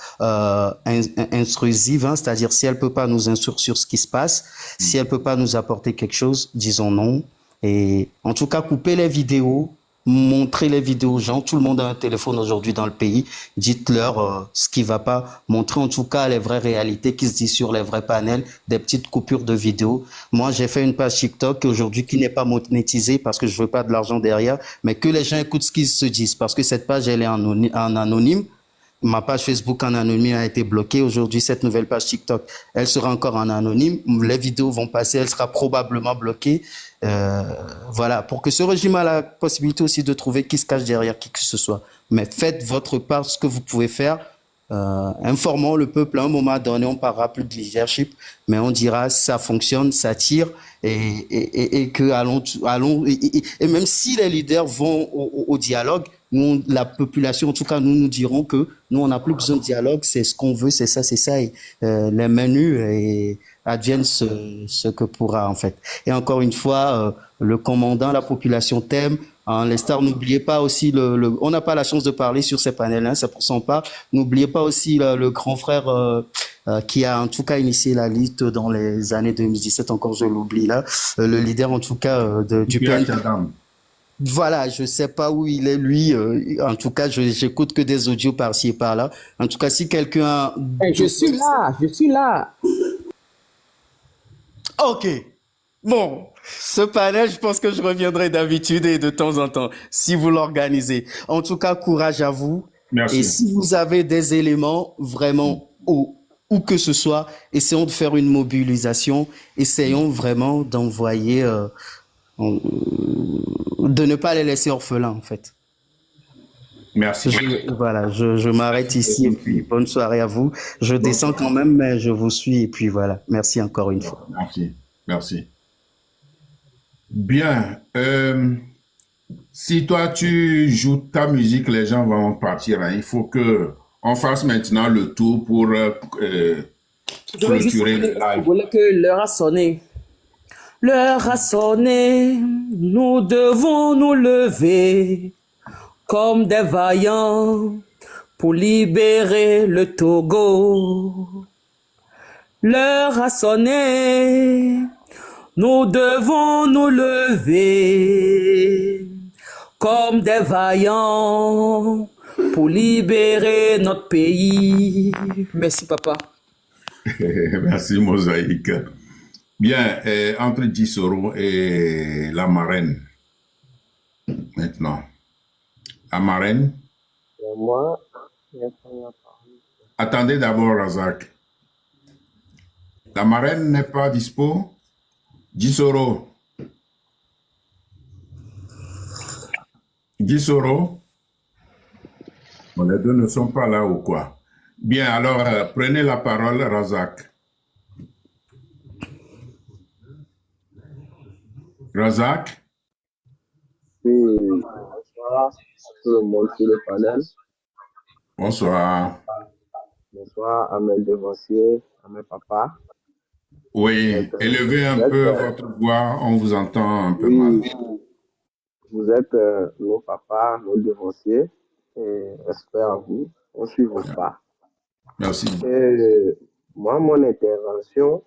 intrusive, hein, c'est-à-dire si elle peut pas nous instruire sur ce qui se passe, si elle peut pas nous apporter quelque chose, disons non. Et en tout cas, coupez les vidéos, montrez les vidéos aux gens. Tout le monde a un téléphone aujourd'hui dans le pays. Dites-leur ce qui va pas. Montrez en tout cas les vraies réalités qui se disent sur les vrais panels, des petites coupures de vidéos. Moi, j'ai fait une page TikTok aujourd'hui qui n'est pas monétisée parce que je veux pas de l'argent derrière, mais que les gens écoutent ce qu'ils se disent parce que cette page, elle est en anonyme. Ma page Facebook en anonyme a été bloquée. Aujourd'hui, cette nouvelle page TikTok, elle sera encore en anonyme. Les vidéos vont passer, elle sera probablement bloquée. Voilà, pour que ce régime ait la possibilité aussi de trouver qui se cache derrière qui que ce soit. Mais faites votre part, ce que vous pouvez faire. Informons le peuple. À un moment donné, on parlera plus de leadership, mais on dira ça fonctionne, ça tire, et que allons et même si les leaders vont au dialogue, nous, la population, en tout cas, nous dirons que nous, on n'a plus besoin de dialogue, c'est ce qu'on veut, c'est ça, et les menus et adviennent ce que pourra, en fait. Et encore une fois, le commandant, la population t'aime. En l'instar, n'oubliez pas aussi on n'a pas la chance de parler sur ces panels, hein, c'est pour son part. N'oubliez pas aussi le grand frère qui a en tout cas initié la liste dans les années 2017, encore je l'oublie là, le leader en tout cas du PNP. Voilà, je sais pas où il est lui. En tout cas, j'écoute que des audios par-ci et par-là. En tout cas, si quelqu'un... Je suis là. Ok. Bon, ce panel, je pense que je reviendrai d'habitude et de temps en temps, si vous l'organisez. En tout cas, courage à vous. Et Merci. si vous avez des éléments, vraiment, où que ce soit, essayons de faire une mobilisation. Essayons vraiment d'envoyer, de ne pas les laisser orphelins, en fait. Merci. Voilà, je m'arrête ici et puis bonne soirée à vous. Je descends quand même, mais je vous suis et puis voilà. Merci encore une fois. Merci. Merci. Bien. Si toi, tu joues ta musique, les gens vont partir. Hein. Il faut que on fasse maintenant le tour pour Je veux juste clôturer le live. voulais que l'heure a sonné. L'heure a sonné, nous devons nous lever comme des vaillants pour libérer le Togo. L'heure a sonné, nous devons nous lever comme des vaillants pour libérer notre pays. Merci, papa. Merci, Mosaïque. Bien, entre Gisoro et la marraine, maintenant. La marraine. Moi, Attendez d'abord, Razak. La marraine n'est pas dispo. Gisoro. Gisoro. Bon, les deux ne sont pas là ou quoi? Bien, alors, prenez la parole, Razak. Razak. oui, bonsoir tout le monde sur le panel. Bonsoir. Bonsoir à mes devanciers, à mes papas. Oui, élevez un peu votre voix, on vous entend un peu mal. Oui, vous êtes nos papas, nos devanciers, et respect à vous. On suit vos pas. Merci. Et moi, mon intervention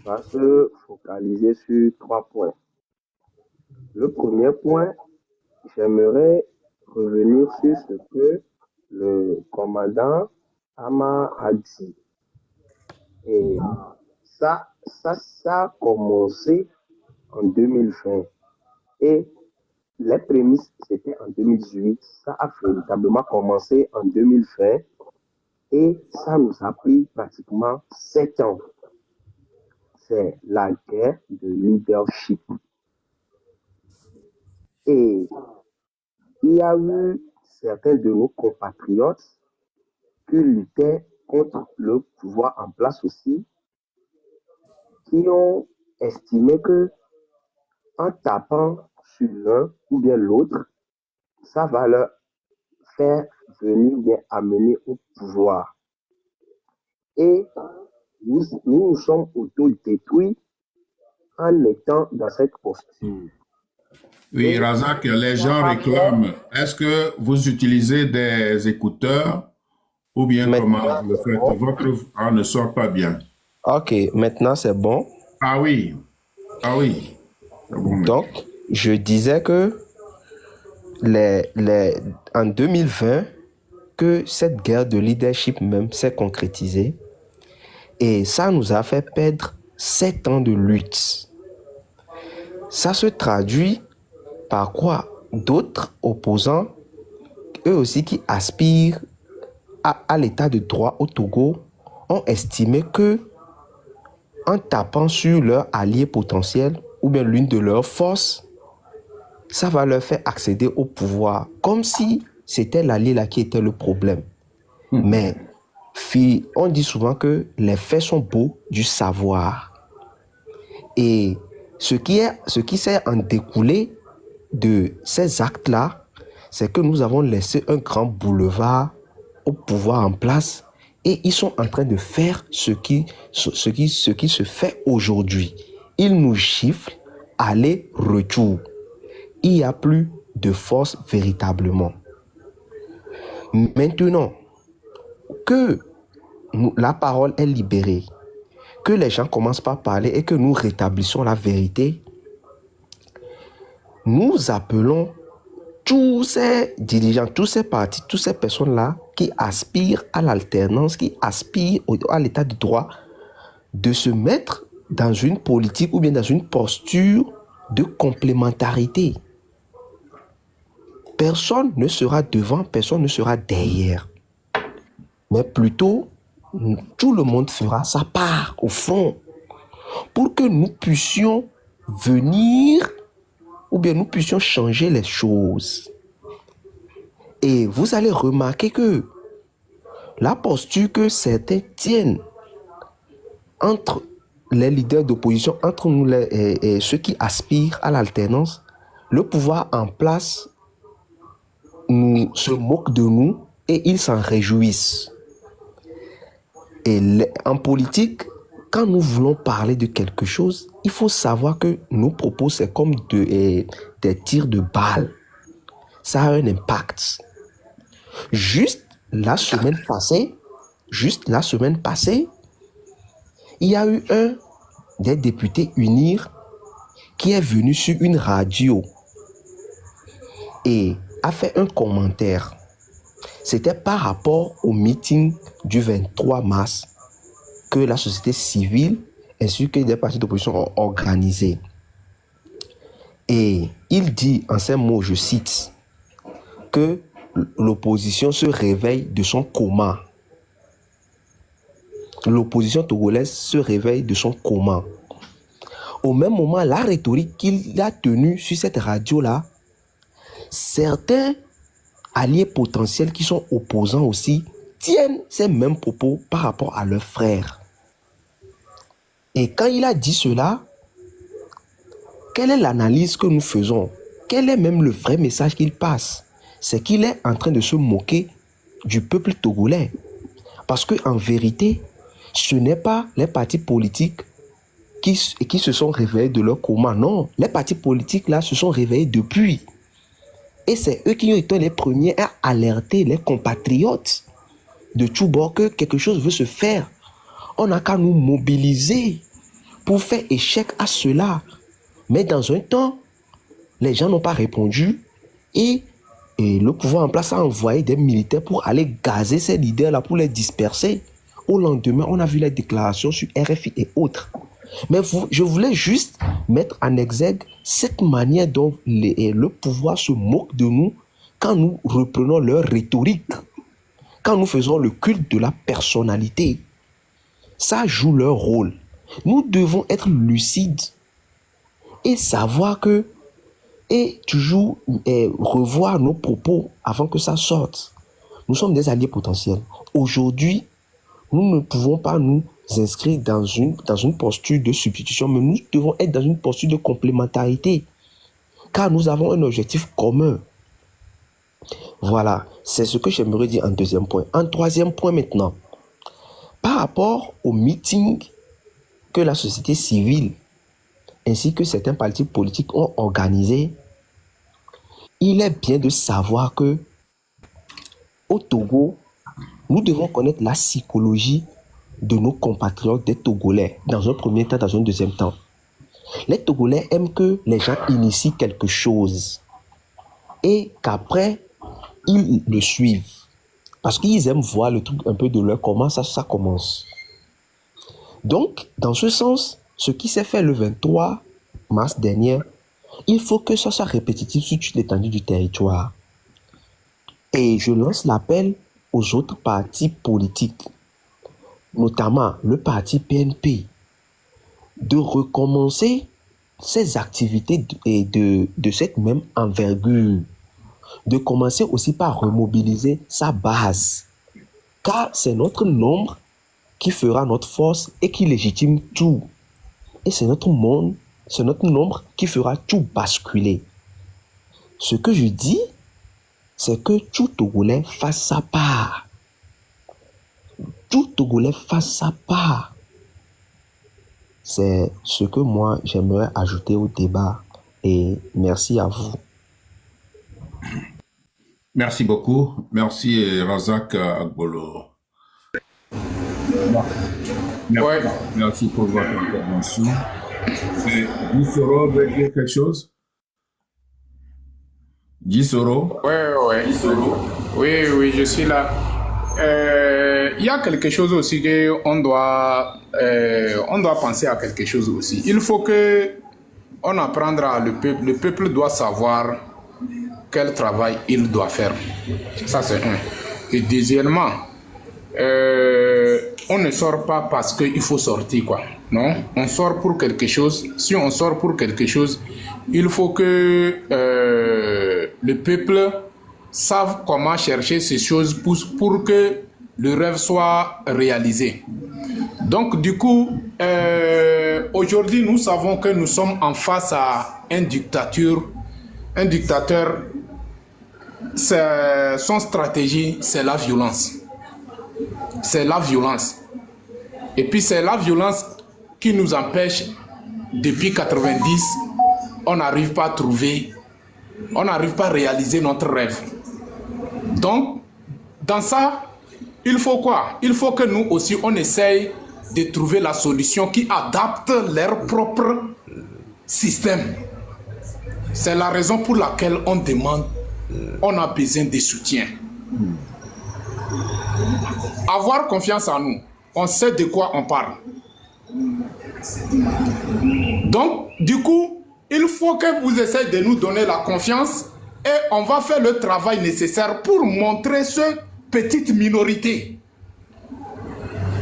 va se focaliser sur 3 points. Le premier point, j'aimerais revenir sur ce que le commandant Ama a dit. Et ça a commencé en 2020. Et les prémices, c'était en 2018. Ça a véritablement commencé en 2020. Et ça nous a pris pratiquement 7 ans. C'est la guerre de leadership. Et il y a eu certains de nos compatriotes qui luttaient contre le pouvoir en place aussi, qui ont estimé que en tapant sur l'un ou bien l'autre, ça va leur faire venir bien amener au pouvoir. Et nous sommes auto-détruits en étant dans cette posture. Oui, Razak, les gens réclament. Est-ce que vous utilisez des écouteurs ou bien comment vous le faites? Votre voix ne sort pas bien. Ok, maintenant c'est bon. Ah oui. Ah oui. C'est bon. Donc, je disais que en 2020, que cette guerre de leadership même s'est concrétisée et ça nous a fait perdre 7 ans de lutte. Ça se traduit par quoi? D'autres opposants, eux aussi qui aspirent à l'état de droit au Togo, ont estimé que en tapant sur leur allié potentiel ou bien l'une de leurs forces, ça va leur faire accéder au pouvoir, comme si c'était l'allié là qui était le problème. Mais on dit souvent que les faits sont beaux du savoir. Et ce qui s'est en découlé de ces actes-là, c'est que nous avons laissé un grand boulevard au pouvoir en place et ils sont en train de faire ce qui se fait aujourd'hui. Ils nous giflent aller-retour. Il n'y a plus de force véritablement. Maintenant que la parole est libérée, que les gens commencent par parler et que nous rétablissons la vérité, nous appelons tous ces dirigeants, tous ces partis, toutes ces personnes-là qui aspirent à l'alternance, qui aspirent à l'état de droit, de se mettre dans une politique ou bien dans une posture de complémentarité. Personne ne sera devant, personne ne sera derrière. Mais plutôt, tout le monde fera sa part au fond pour que nous puissions venir ou bien nous puissions changer les choses. Et vous allez remarquer que la posture que certains tiennent entre les leaders d'opposition, entre nous et ceux qui aspirent à l'alternance, le pouvoir en place se moque de nous et ils s'en réjouissent. Et en politique, quand nous voulons parler de quelque chose, il faut savoir que nos propos, c'est comme des tirs de balles. Ça a un impact. Juste la semaine passée, il y a eu un des députés UNIR qui est venu sur une radio et a fait un commentaire. C'était par rapport au meeting du 23 mars que la société civile ainsi que des partis d'opposition ont organisé. Et il dit en ces mots, je cite, que l'opposition se réveille de son coma. L'opposition togolaise se réveille de son coma. Au même moment, la rhétorique qu'il a tenue sur cette radio-là, certains alliés potentiels qui sont opposants aussi tiennent ces mêmes propos par rapport à leurs frères. Et quand il a dit cela, quelle est l'analyse que nous faisons? Quel est même le vrai message qu'il passe? C'est qu'il est en train de se moquer du peuple togolais. Parce qu'en vérité, ce n'est pas les partis politiques qui se sont réveillés de leur coma. Non, les partis politiques là se sont réveillés depuis. Et c'est eux qui ont été les premiers à alerter les compatriotes de tout bord que quelque chose veut se faire. On n'a qu'à nous mobiliser pour faire échec à cela. Mais dans un temps, les gens n'ont pas répondu et le pouvoir en place a envoyé des militaires pour aller gazer ces leaders-là, pour les disperser. Au lendemain, on a vu les déclarations sur RFI et autres. Mais je voulais juste mettre en exergue cette manière dont le pouvoir se moque de nous quand nous reprenons leur rhétorique, quand nous faisons le culte de la personnalité. Ça joue leur rôle. Nous devons être lucides et savoir que, et toujours revoir nos propos avant que ça sorte. Nous sommes des alliés potentiels. Aujourd'hui, nous ne pouvons pas nous inscrire dans une posture de substitution, mais nous devons être dans une posture de complémentarité, car nous avons un objectif commun. Voilà, c'est ce que j'aimerais dire en deuxième point. En troisième point maintenant, par rapport au meeting que la société civile ainsi que certains partis politiques ont organisé, il est bien de savoir que au Togo, nous devons connaître la psychologie de nos compatriotes des Togolais, dans un premier temps, dans un deuxième temps. Les Togolais aiment que les gens initient quelque chose et qu'après, ils le suivent. Parce qu'ils aiment voir le truc un peu de leur comment ça commence. Donc, dans ce sens, ce qui s'est fait le 23 mars dernier, il faut que ça soit répétitif sur toute l'étendue du territoire. Et je lance l'appel aux autres partis politiques, notamment le parti PNP, de recommencer ces activités de cette même envergure, de commencer aussi par remobiliser sa base, car c'est notre nombre qui fera notre force et qui légitime tout. Et c'est notre nombre qui fera tout basculer. Ce que je dis, c'est que tout Togolais fasse sa part. Tout Togolais fasse sa part. C'est ce que moi j'aimerais ajouter au débat. Et merci à vous. Merci beaucoup. Merci Razak Agbolo. Merci pour votre intervention. Gisoro veut dire quelque chose? Gisoro? Oui, je suis là. Il y a quelque chose aussi qu'on doit penser à quelque chose aussi. Il faut que on apprendra le peuple. Le peuple doit savoir quel travail il doit faire. Ça, c'est un. Et deuxièmement, on ne sort pas parce qu'il faut sortir, quoi. Non, on sort pour quelque chose. Si on sort pour quelque chose, il faut que le peuple sache comment chercher ces choses pour que le rêve soit réalisé. Donc, du coup, aujourd'hui, nous savons que nous sommes en face à une dictature. Un dictateur, son stratégie, c'est la violence. C'est la violence. Et puis, c'est la violence qui nous empêche, depuis 90, on n'arrive pas à trouver, on n'arrive pas à réaliser notre rêve. Donc, dans ça, il faut quoi? Il faut que nous aussi, on essaye de trouver la solution qui adapte leur propre système. C'est la raison pour laquelle on demande, on a besoin de soutien. Avoir confiance en nous, on sait de quoi on parle. Donc, du coup, il faut que vous essayez de nous donner la confiance et on va faire le travail nécessaire pour montrer cette petite minorité,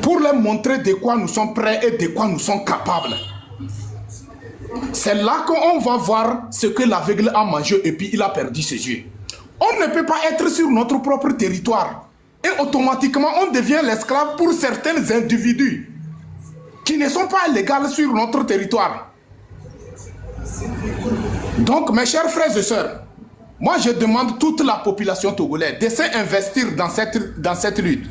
pour leur montrer de quoi nous sommes prêts et de quoi nous sommes capables. C'est là qu'on va voir ce que l'aveugle a mangé et puis il a perdu ses yeux. On ne peut pas être sur notre propre territoire et automatiquement on devient l'esclave pour certains individus qui ne sont pas légaux sur notre territoire. Donc mes chers frères et sœurs, moi je demande toute la population togolaise de s'investir dans cette lutte.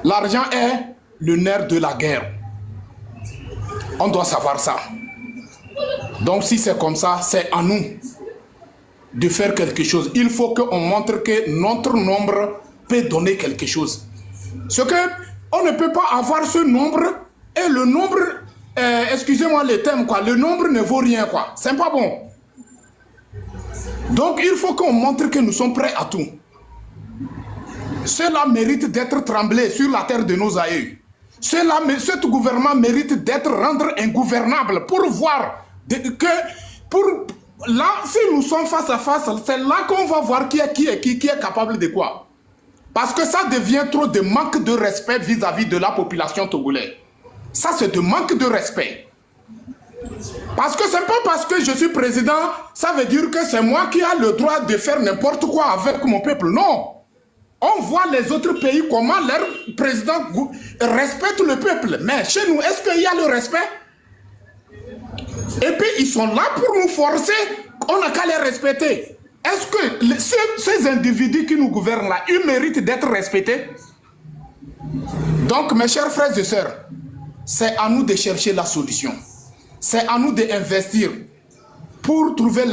L'argent est le nerf de la guerre. On doit savoir ça. Donc si c'est comme ça, c'est à nous de faire quelque chose. Il faut qu'on montre que notre nombre peut donner quelque chose. Ce que on ne peut pas avoir ce nombre et le nombre, excusez-moi le terme, quoi, le nombre ne vaut rien, quoi. C'est pas bon. Donc il faut qu'on montre que nous sommes prêts à tout. Cela mérite d'être tremblé sur la terre de nos aïeux. Ce gouvernement mérite d'être rendu ingouvernable pour voir là, si nous sommes face à face, c'est là qu'on va voir qui est capable de quoi. Parce que ça devient trop de manque de respect vis-à-vis de la population togolaise. Ça, c'est de manque de respect. Parce que c'est pas parce que je suis président, ça veut dire que c'est moi qui ai le droit de faire n'importe quoi avec mon peuple. Non. On voit les autres pays comment leur président respecte le peuple. Mais chez nous, est-ce qu'il y a le respect? Et puis, ils sont là pour nous forcer. On n'a qu'à les respecter. Est-ce que ces individus qui nous gouvernent là, ils méritent d'être respectés? Donc, mes chers frères et sœurs, c'est à nous de chercher la solution. C'est à nous d'investir pour trouver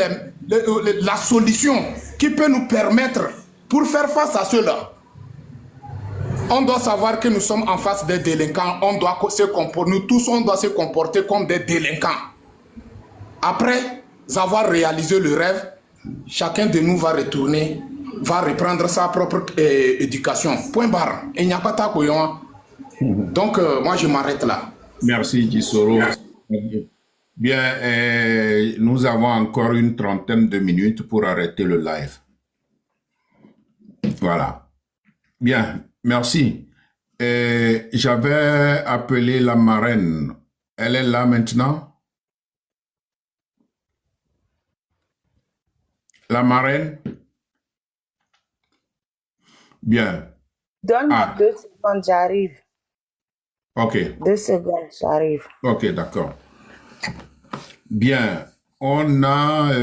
la solution qui peut nous permettre pour faire face à cela. On doit savoir que nous sommes en face des délinquants. Nous tous, on doit se comporter comme des délinquants. Après avoir réalisé le rêve, chacun de nous va retourner, va reprendre sa propre éducation. Point barre. Il n'y a pas de couillon. Donc, moi, je m'arrête là. Merci, Gisoro. Bien, nous avons encore une trentaine de minutes pour arrêter le live. Voilà. Bien, merci. J'avais appelé la marraine. Elle est là maintenant? La marraine? Bien. Donne-moi 2 secondes, j'arrive. Ok. 2 secondes, j'arrive. Ok, d'accord. Bien. On a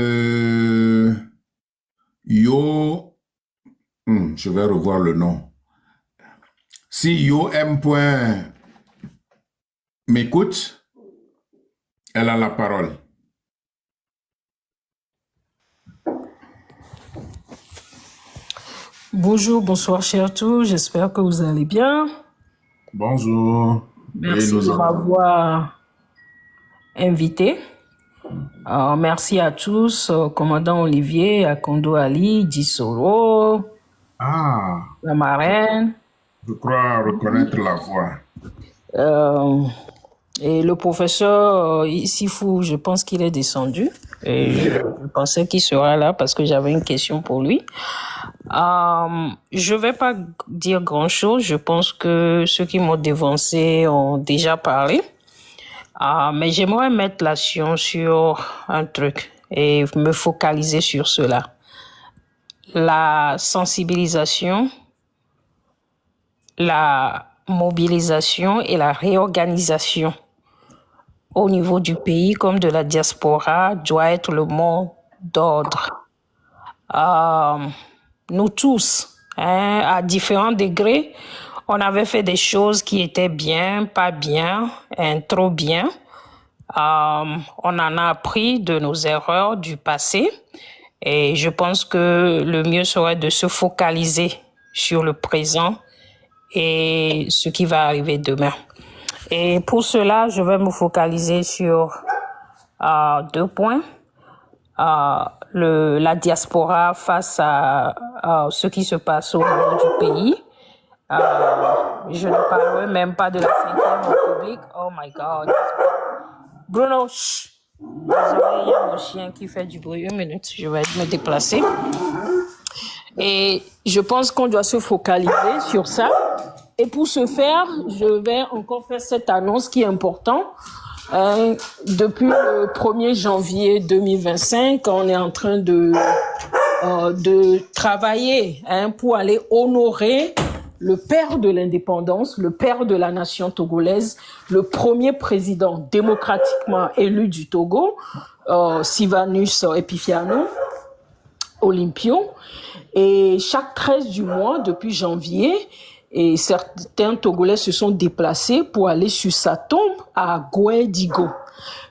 Yo... je vais revoir le nom. Si Yo M. m'écoute, elle a la parole. Bonjour, bonsoir, chers tous. J'espère que vous allez bien. Bonjour. Merci de m'avoir invité. Merci à tous, au commandant Olivier, à Kondo Ali, Gisoro, Ah, la marraine. je crois reconnaître la voix. euh, et le professeur Issifou, je pense qu'il est descendu. Et je pensais qu'il sera là parce que j'avais une question pour lui. Je vais pas dire grand-chose. Je pense que ceux qui m'ont dévancé ont déjà parlé. Mais j'aimerais mettre l'accent sur un truc et me focaliser sur cela. La sensibilisation, la mobilisation et la réorganisation au niveau du pays comme de la diaspora doit être le mot d'ordre. Nous tous, à différents degrés, on avait fait des choses qui étaient bien, pas bien, trop bien. On en a appris de nos erreurs du passé et je pense que le mieux serait de se focaliser sur le présent et ce qui va arriver demain. Et pour cela, je vais me focaliser sur 2 points. La diaspora face à ce qui se passe au niveau du pays. Je ne parlerai même pas de la 5e République. Oh my God. Bruno, chut. Désolé, il y a mon chien qui fait du bruit. 1 minute, je vais me déplacer. Et je pense qu'on doit se focaliser sur ça. Et pour ce faire, je vais encore faire cette annonce qui est importante. Depuis le 1er janvier 2025, on est en train de travailler pour aller honorer le père de l'indépendance, le père de la nation togolaise, le premier président démocratiquement élu du Togo, Sylvanus Epifiano Olympio. Et chaque 13 du mois, depuis janvier, et certains Togolais se sont déplacés pour aller sur sa tombe à Gouedigo.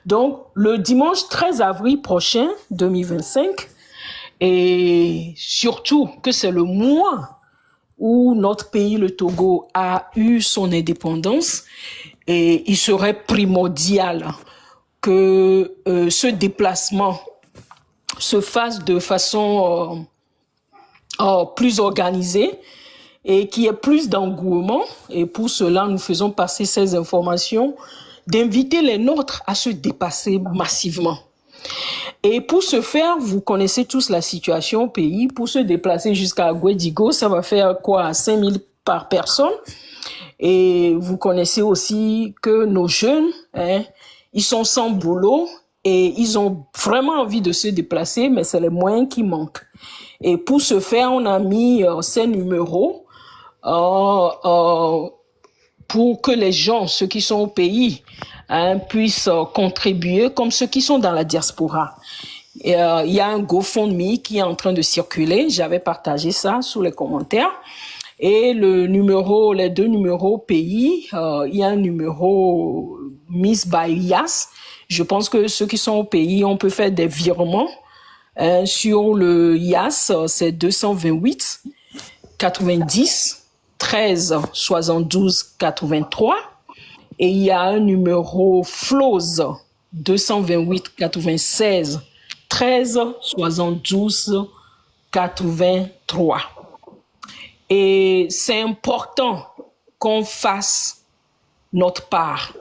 Donc, le dimanche 13 avril prochain, 2025, et surtout que c'est le mois où notre pays, le Togo, a eu son indépendance, et il serait primordial que ce déplacement se fasse de façon plus organisée et qu'il y ait plus d'engouement. Et pour cela, nous faisons passer ces informations, d'inviter les nôtres à se dépasser massivement. Et pour ce faire, vous connaissez tous la situation au pays. Pour se déplacer jusqu'à Gouedigo, ça va faire quoi? 5 000 par personne. Et vous connaissez aussi que nos jeunes, ils sont sans boulot et ils ont vraiment envie de se déplacer, mais c'est les moyens qui manquent. Et pour ce faire, on a mis ces numéros pour que les gens, ceux qui sont au pays, puissent contribuer comme ceux qui sont dans la diaspora. Il y a un GoFundMe qui est en train de circuler. J'avais partagé ça sous les commentaires. Et les 2 numéros pays, il y a un numéro Miss by Yas. Je pense que ceux qui sont au pays, on peut faire des virements. Sur le Yas, c'est 228 90 13 72 83. Et il y a un numéro Flows 228 96 13 72 83. Et c'est important qu'on fasse notre part.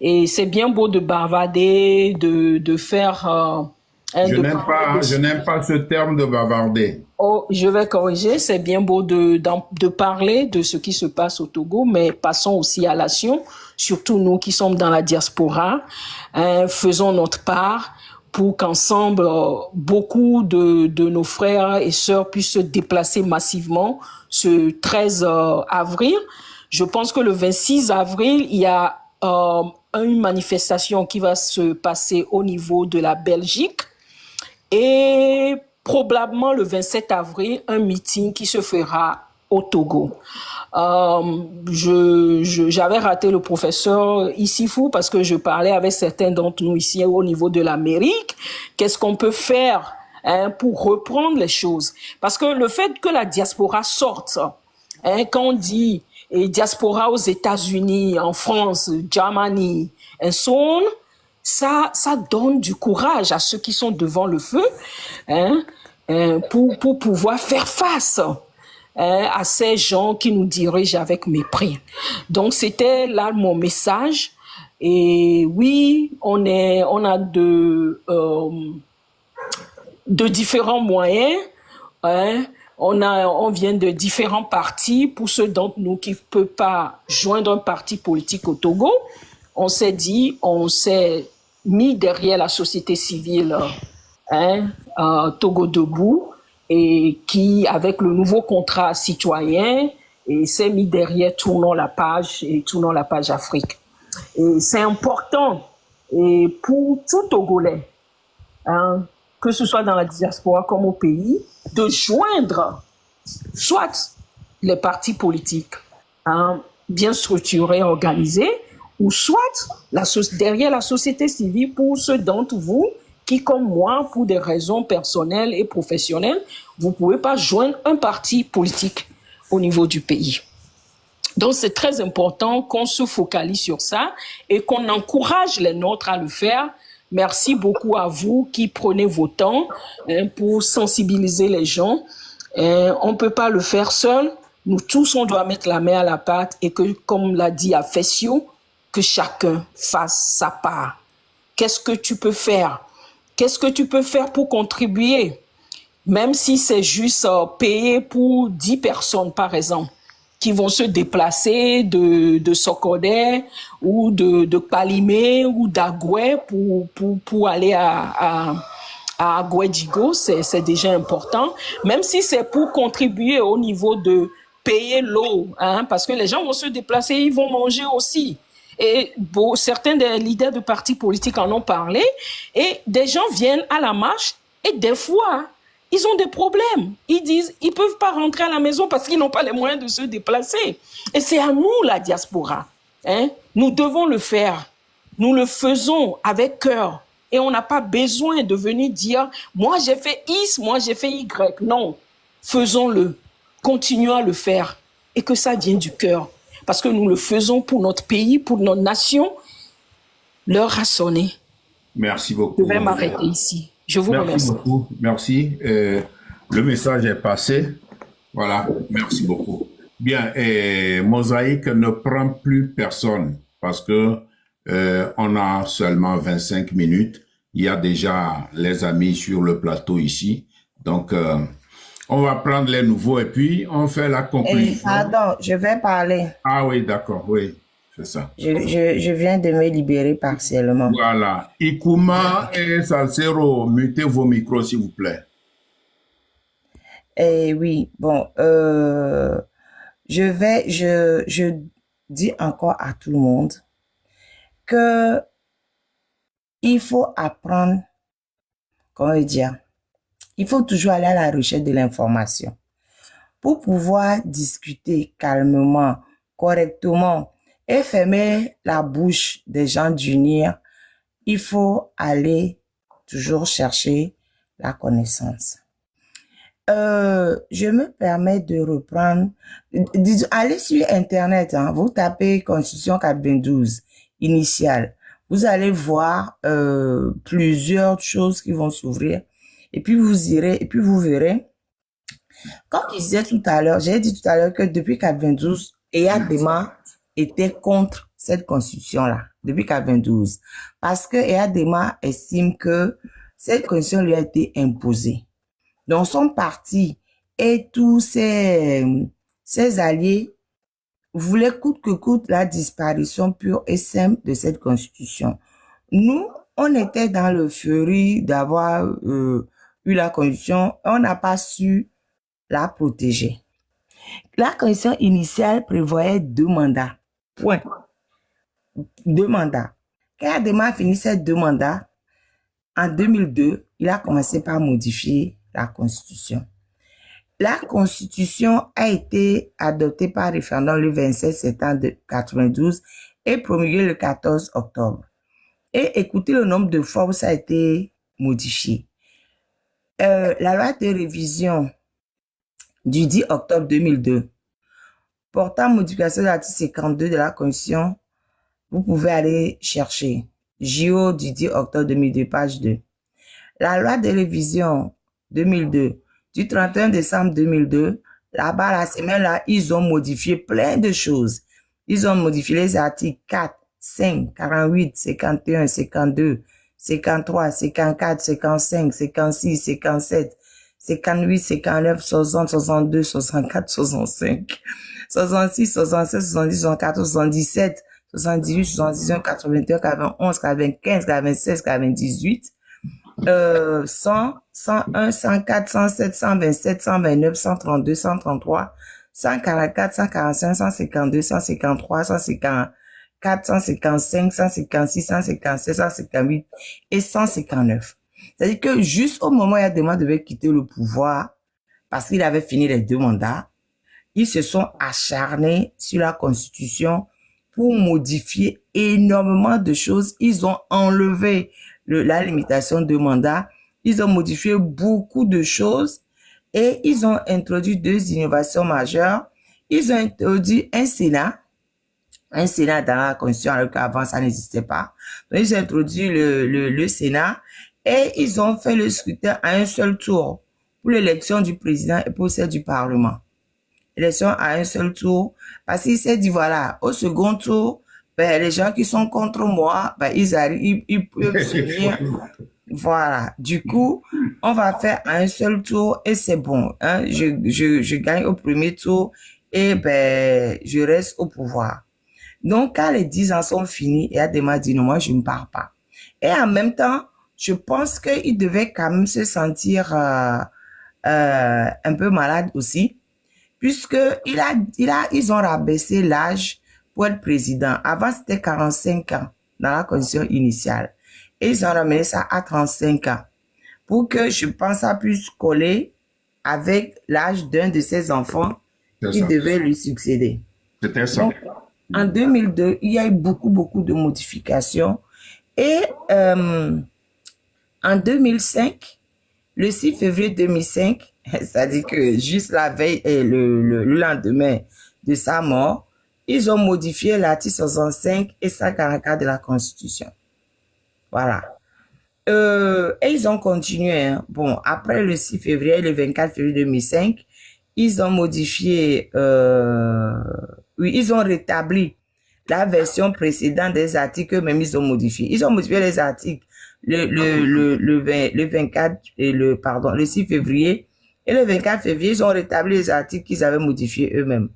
Et c'est bien beau de bavarder, de faire... Je n'aime pas ce terme de bavarder. Oh, je vais corriger. C'est bien beau de parler de ce qui se passe au Togo, mais passons aussi à l'action. Surtout nous qui sommes dans la diaspora, faisons notre part pour qu'ensemble, beaucoup de nos frères et sœurs puissent se déplacer massivement ce 13 avril. Je pense que le 26 avril, il y a une manifestation qui va se passer au niveau de la Belgique. Et probablement le 27 avril, un meeting qui se fera au Togo. J'avais raté le professeur Issifou parce que je parlais avec certains d'entre nous ici au niveau de l'Amérique. Qu'est-ce qu'on peut faire pour reprendre les choses? Parce que le fait que la diaspora sorte, quand on dit diaspora aux États-Unis, en France, Germany, and so on, ça donne du courage à ceux qui sont devant le feu pour pouvoir faire face à ces gens qui nous dirigent avec mépris. Donc, c'était là mon message. Et oui, on a de différents moyens. Hein. On vient de différents partis. Pour ceux d'entre nous qui ne peuvent pas joindre un parti politique au Togo, on s'est mis derrière la société civile, Togo Debout, et qui, avec le nouveau contrat citoyen, s'est mis derrière Tournons la page Afrique. Et c'est important et pour tout Togolais, que ce soit dans la diaspora comme au pays, de joindre soit les partis politiques bien structurés, organisés, ou soit derrière la société civile pour ceux d'entre vous qui, comme moi, pour des raisons personnelles et professionnelles, vous ne pouvez pas joindre un parti politique au niveau du pays. Donc, c'est très important qu'on se focalise sur ça et qu'on encourage les nôtres à le faire. Merci beaucoup à vous qui prenez vos temps pour sensibiliser les gens. On ne peut pas le faire seul. Nous tous, on doit mettre la main à la pâte et que, comme l'a dit Afessio, que chacun fasse sa part. Qu'est-ce que tu peux faire? Qu'est-ce que tu peux faire pour contribuer? Même si c'est juste payer pour 10 personnes, par exemple, qui vont se déplacer de Sokodé ou de Palimé ou d'Agoué pour aller à Agoué-Djigo, c'est déjà important. Même si c'est pour contribuer au niveau de payer l'eau, parce que les gens vont se déplacer, ils vont manger aussi. Et certains des leaders de partis politiques en ont parlé. Et des gens viennent à la marche et des fois, ils ont des problèmes. Ils disent, ils peuvent pas rentrer à la maison parce qu'ils n'ont pas les moyens de se déplacer. Et c'est à nous, la diaspora. Nous devons le faire. Nous le faisons avec cœur. Et on n'a pas besoin de venir dire, moi j'ai fait X, moi j'ai fait Y. Non, faisons-le. Continuons à le faire. Et que ça vienne du cœur. Parce que nous le faisons pour notre pays, pour notre nation. L'heure a sonné. Merci beaucoup. Je vais m'arrêter ici. Je vous remercie. Merci beaucoup. Merci. Le message est passé. Voilà. Merci beaucoup. Bien. Mosaïque ne prend plus personne parce que on a seulement 25 minutes. Il y a déjà les amis sur le plateau ici. Donc, on va prendre les nouveaux et puis on fait la conclusion. Pardon, je vais parler. Ah oui, d'accord. Oui, c'est ça. Je viens de me libérer partiellement. Voilà. Ikuma et Salcero, mutez vos micros, s'il vous plaît. Oui, bon, je dis encore à tout le monde que il faut apprendre, comment dire, il faut toujours aller à la recherche de l'information. Pour pouvoir discuter calmement, correctement et fermer la bouche des gens d'unir, il faut aller toujours chercher la connaissance. Je me permets de reprendre, allez sur Internet, vous tapez Constitution 92, initiale. Vous allez voir plusieurs choses qui vont s'ouvrir. Et puis vous irez, et puis vous verrez. Comme je disais tout à l'heure, j'ai dit tout à l'heure que depuis 92, Eyadema était contre cette constitution-là, depuis 92. Parce que Eyadema estime que cette constitution lui a été imposée. Donc son parti et tous ses alliés voulaient coûte que coûte la disparition pure et simple de cette constitution. Nous, on était dans le furie d'avoir eu la constitution, on n'a pas su la protéger. La constitution initiale prévoyait 2 mandats. Point. 2 mandats. Quand Eyadema a fini ces 2 mandats, en 2002, il a commencé par modifier la constitution. La constitution a été adoptée par référendum le 27 septembre 1992 et promulguée le 14 octobre. Et écoutez le nombre de fois où ça a été modifié. La loi de révision du 10 octobre 2002 portant modification de l'article 52 de la Constitution, vous pouvez aller chercher. JO du 10 octobre 2002, page 2. La loi de révision 2002 du 31 décembre 2002, Là-bas, la semaine là, ils ont modifié plein de choses. Ils ont modifié les articles 4, 5, 48, 51, 52, 53, 54, 55, 56, 57, 58, 59, 60, 62, 64, 65, 66, 67, 70, 74, 77, 78, 79, 81, 91, 95, 96, 98, 100, 101, 104, 107, 127, 129, 132, 133, 144, 145, 152, 153, 154, 155, 156, 157, 158 et 159. C'est-à-dire que juste au moment où Yadema devait quitter le pouvoir, parce qu'il avait fini les 2 mandats, ils se sont acharnés sur la Constitution pour modifier énormément de choses. Ils ont enlevé la limitation de mandat. Ils ont modifié beaucoup de choses et ils ont introduit 2 innovations majeures. Ils ont introduit un Sénat dans la Constitution, alors qu'avant ça n'existait pas. Donc, ils ont introduit le Sénat et ils ont fait le scrutin à un seul tour pour l'élection du président et pour celle du Parlement. Élection à un seul tour, parce qu'il s'est dit, voilà, au second tour, ben, les gens qui sont contre moi, ben, ils arrivent, ils peuvent se venir. Voilà. Du coup, on va faire à un seul tour et c'est bon, hein. Je gagne au premier tour et ben, je reste au pouvoir. Donc, quand les 10 ans sont finis, et Adema dit, non, moi, je ne pars pas. Et en même temps, je pense qu'il devait quand même se sentir, un peu malade aussi, puisque ils ont rabaissé l'âge pour être président. Avant, c'était 45 ans dans la condition initiale. Et ils ont ramené ça à 35 ans pour que, je pense, ça puisse coller avec l'âge d'un de ses enfants qui devait lui succéder. C'était ça. Donc, en 2002, il y a eu beaucoup de modifications. Et en 2005, le 6 février 2005, c'est-à-dire que juste la veille et le lendemain de sa mort, ils ont modifié l'article 65 et 144 de la Constitution. Voilà. Et ils ont continué. Hein. Bon, après le 6 février et le 24 février 2005, ils ont modifié, oui, ils ont rétabli la version précédente des articles, même ils ont modifié. Ils ont modifié les articles le 24 et le 6 février et le 24 février, ils ont rétabli les articles qu'ils avaient modifiés eux-mêmes.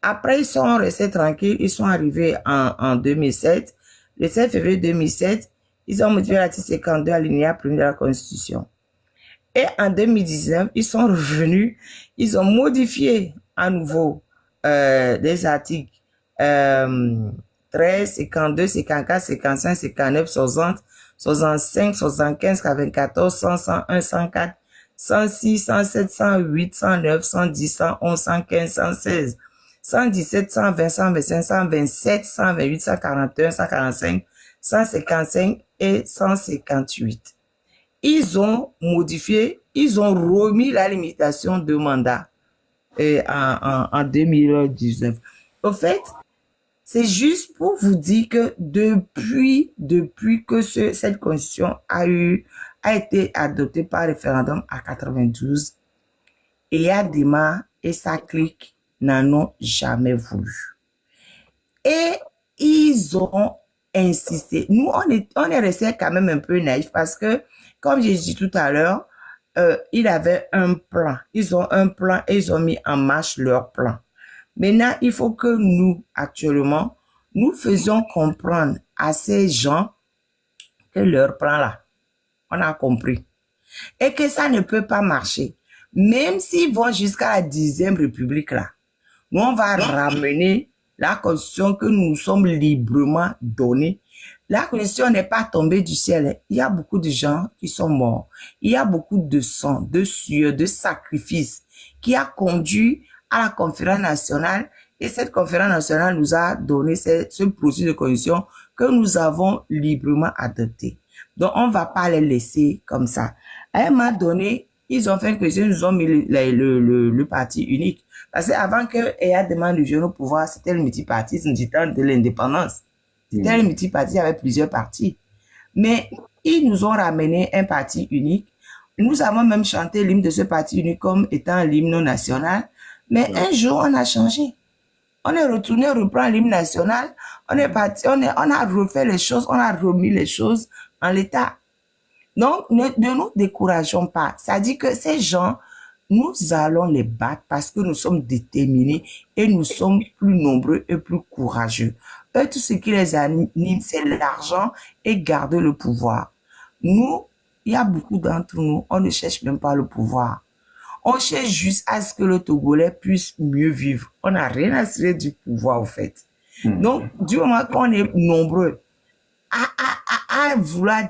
Après, ils sont restés tranquilles. Ils sont arrivés en 2007. Le 7 février 2007, ils ont modifié l'article 52 alinéa 1 de la Constitution. Et en 2019, ils sont revenus. Ils ont modifié à nouveau les articles 13, 52, 54, 55, 59, 60, 65, 75, 94, 100, 101, 104, 106, 107, 108, 109, 110, 111, 115, 116, 117, 120, 125, 127, 128, 141, 145, 155 et 158. Ils ont modifié, ils ont remis la limitation de mandat en 2019. Au fait, c'est juste pour vous dire que depuis que cette constitution a été adoptée par référendum à 92, Eyadema et sa clique n'en ont jamais voulu. Et ils ont insisté. Nous, on est resté quand même un peu naïfs parce que, comme j'ai dit tout à l'heure, ils avaient un plan. Ils ont un plan et ils ont mis en marche leur plan. Maintenant, il faut que nous, actuellement, nous faisions comprendre à ces gens que leur plan là, on a compris. Et que ça ne peut pas marcher. Même s'ils vont jusqu'à la 10e République là, nous, on va ramener la Constitution que nous sommes librement donnée. La Constitution n'est pas tombée du ciel. Il y a beaucoup de gens qui sont morts. Il y a beaucoup de sang, de sueur, de sacrifices qui a conduit à la conférence nationale. Et cette conférence nationale nous a donné ce processus de constitution que nous avons librement adopté. Donc, on ne va pas les laisser comme ça. À un moment donné, ils ont fait une question, ils nous ont mis le parti unique. Parce qu'avant que Eyadema ne vienne au pouvoir, c'était le multipartisme du temps de l'indépendance. C'était le multiparti, il y avait plusieurs partis. Mais ils nous ont ramené un parti unique. Nous avons même chanté l'hymne de ce parti unique comme étant l'hymne national. Mais un jour, on a changé. On est retourné reprendre l'hymne national. On est parti, on a refait les choses, on a remis les choses en l'état. Donc, ne nous décourageons pas. Ça dit que ces gens, nous allons les battre parce que nous sommes déterminés et nous sommes plus nombreux et plus courageux. Eux, tout ce qui les anime, c'est l'argent et garder le pouvoir. Nous, il y a beaucoup d'entre nous, on ne cherche même pas le pouvoir. On cherche juste à ce que le Togolais puisse mieux vivre. On n'a rien à cirer du pouvoir, au fait. Donc, du moment qu'on est nombreux à vouloir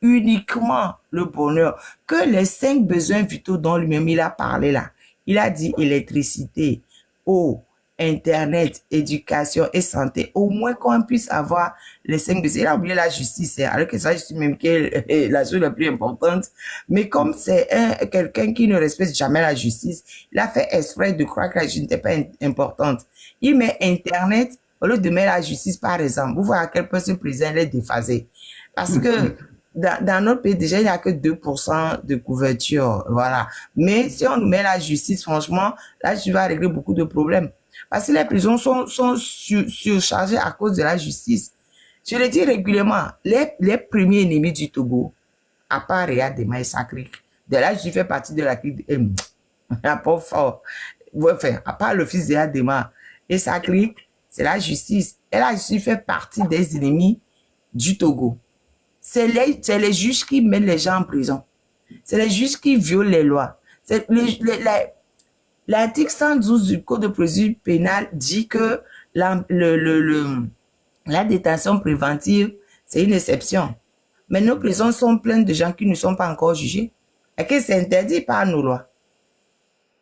uniquement le bonheur, que les 5 besoins vitaux dont lui-même il a parlé là, il a dit électricité, eau, Internet, éducation et santé, au moins qu'on puisse avoir les 5 besoins. Il a oublié la justice, alors que ça, je suis même qui est la chose la plus importante. Mais comme c'est quelqu'un qui ne respecte jamais la justice, il a fait exprès de croire que la justice n'était pas importante. Il met Internet au lieu de mettre la justice, par exemple. Vous voyez à quel point ce président est déphasé. Parce que dans notre pays, déjà, il n'y a que 2% de couverture. Voilà. Mais si on nous met la justice, franchement, là, je vais régler beaucoup de problèmes. Parce que les prisons sont surchargées à cause de la justice. Je le dis régulièrement, les premiers ennemis du Togo, à part Réa Dema et Sakrik, de là, je fais partie de la clique, pas fort. Enfin, à part le fils de Réa Dema et Sakrik, c'est la justice. Et la justice fait partie des ennemis du Togo. C'est les juges qui mettent les gens en prison. C'est les juges qui violent les lois. L'article 112 du Code de procédure pénale dit que la détention préventive, c'est une exception. Mais nos prisons sont pleines de gens qui ne sont pas encore jugés. Et que c'est interdit par nos lois.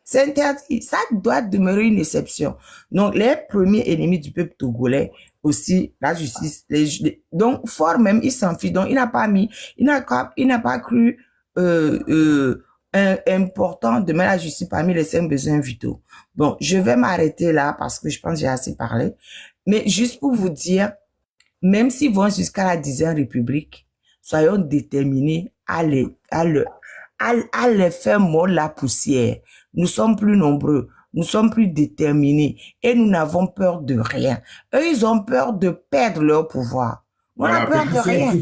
C'est interdit. Ça doit demeurer une exception. Donc, les premiers ennemis du peuple togolais, aussi la justice. Donc, fort même, il s'enfuit. Donc, il n'a pas cru important de mettre la justice parmi les 5 besoins vitaux. Bon, je vais m'arrêter là parce que je pense que j'ai assez parlé. Mais juste pour vous dire, même s'ils vont jusqu'à la 10e République, soyons déterminés à les faire mordre la poussière. Nous sommes plus nombreux, nous sommes plus déterminés et nous n'avons peur de rien. Eux, ils ont peur de perdre leur pouvoir. On a peur de rien.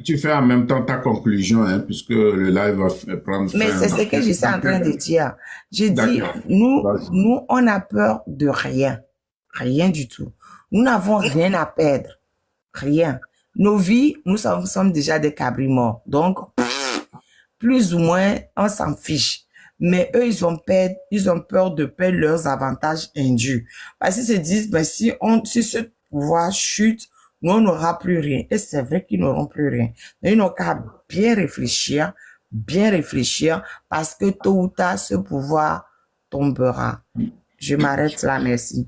Tu fais en même temps ta conclusion, hein, puisque le live va prendre fin. Mais c'est ce que je suis en train de dire. Je dis, nous, on a peur de rien. Rien du tout. Nous n'avons rien à perdre. Rien. Nos vies, nous sommes déjà des cabris morts. Donc, plus ou moins, on s'en fiche. Mais eux, ils ont peur de perdre leurs avantages indus. Parce qu'ils se disent, ben, si ce pouvoir chute, nous, on n'aura plus rien. Et c'est vrai qu'ils n'auront plus rien. Mais ils n'ont qu'à bien réfléchir, parce que tôt ou tard, ce pouvoir tombera. Je m'arrête là, merci.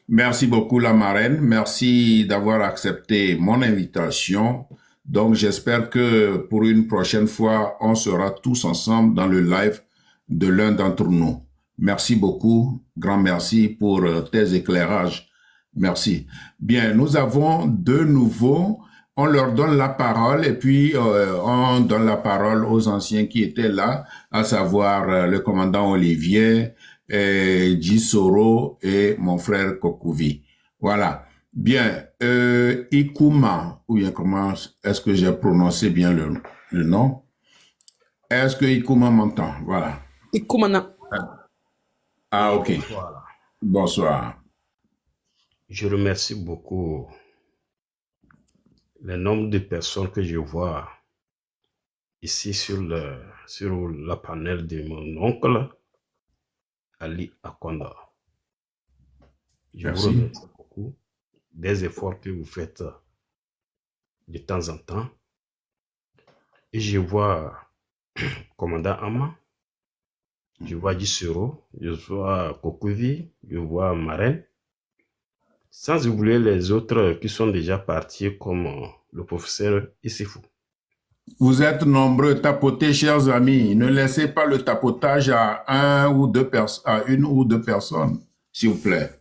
Merci beaucoup, la marraine. Merci d'avoir accepté mon invitation. Donc, j'espère que pour une prochaine fois, on sera tous ensemble dans le live de l'un d'entre nous. Merci beaucoup. Grand merci pour tes éclairages. Merci. Bien, nous avons 2 nouveaux. On leur donne la parole et puis on donne la parole aux anciens qui étaient là, à savoir le commandant Olivier, Gisoro et mon frère Kokouvi. Voilà. Bien, Ikuma, ou bien comment est-ce que j'ai prononcé bien le nom? Est-ce que Ikuma m'entend? Voilà. Ikumana. Ah, ok. Bonsoir. Je remercie beaucoup le nombre de personnes que je vois ici sur la panel de mon oncle, Ali Akonda. Je vous remercie beaucoup des efforts que vous faites de temps en temps. Et je vois commandant Ama, je vois Gisero, je vois Kokouvi, je vois Marraine, sans oublier les autres qui sont déjà partis comme le professeur Issifou. Vous êtes nombreux, tapotez, chers amis. Ne laissez pas le tapotage à une ou deux personnes, s'il vous plaît.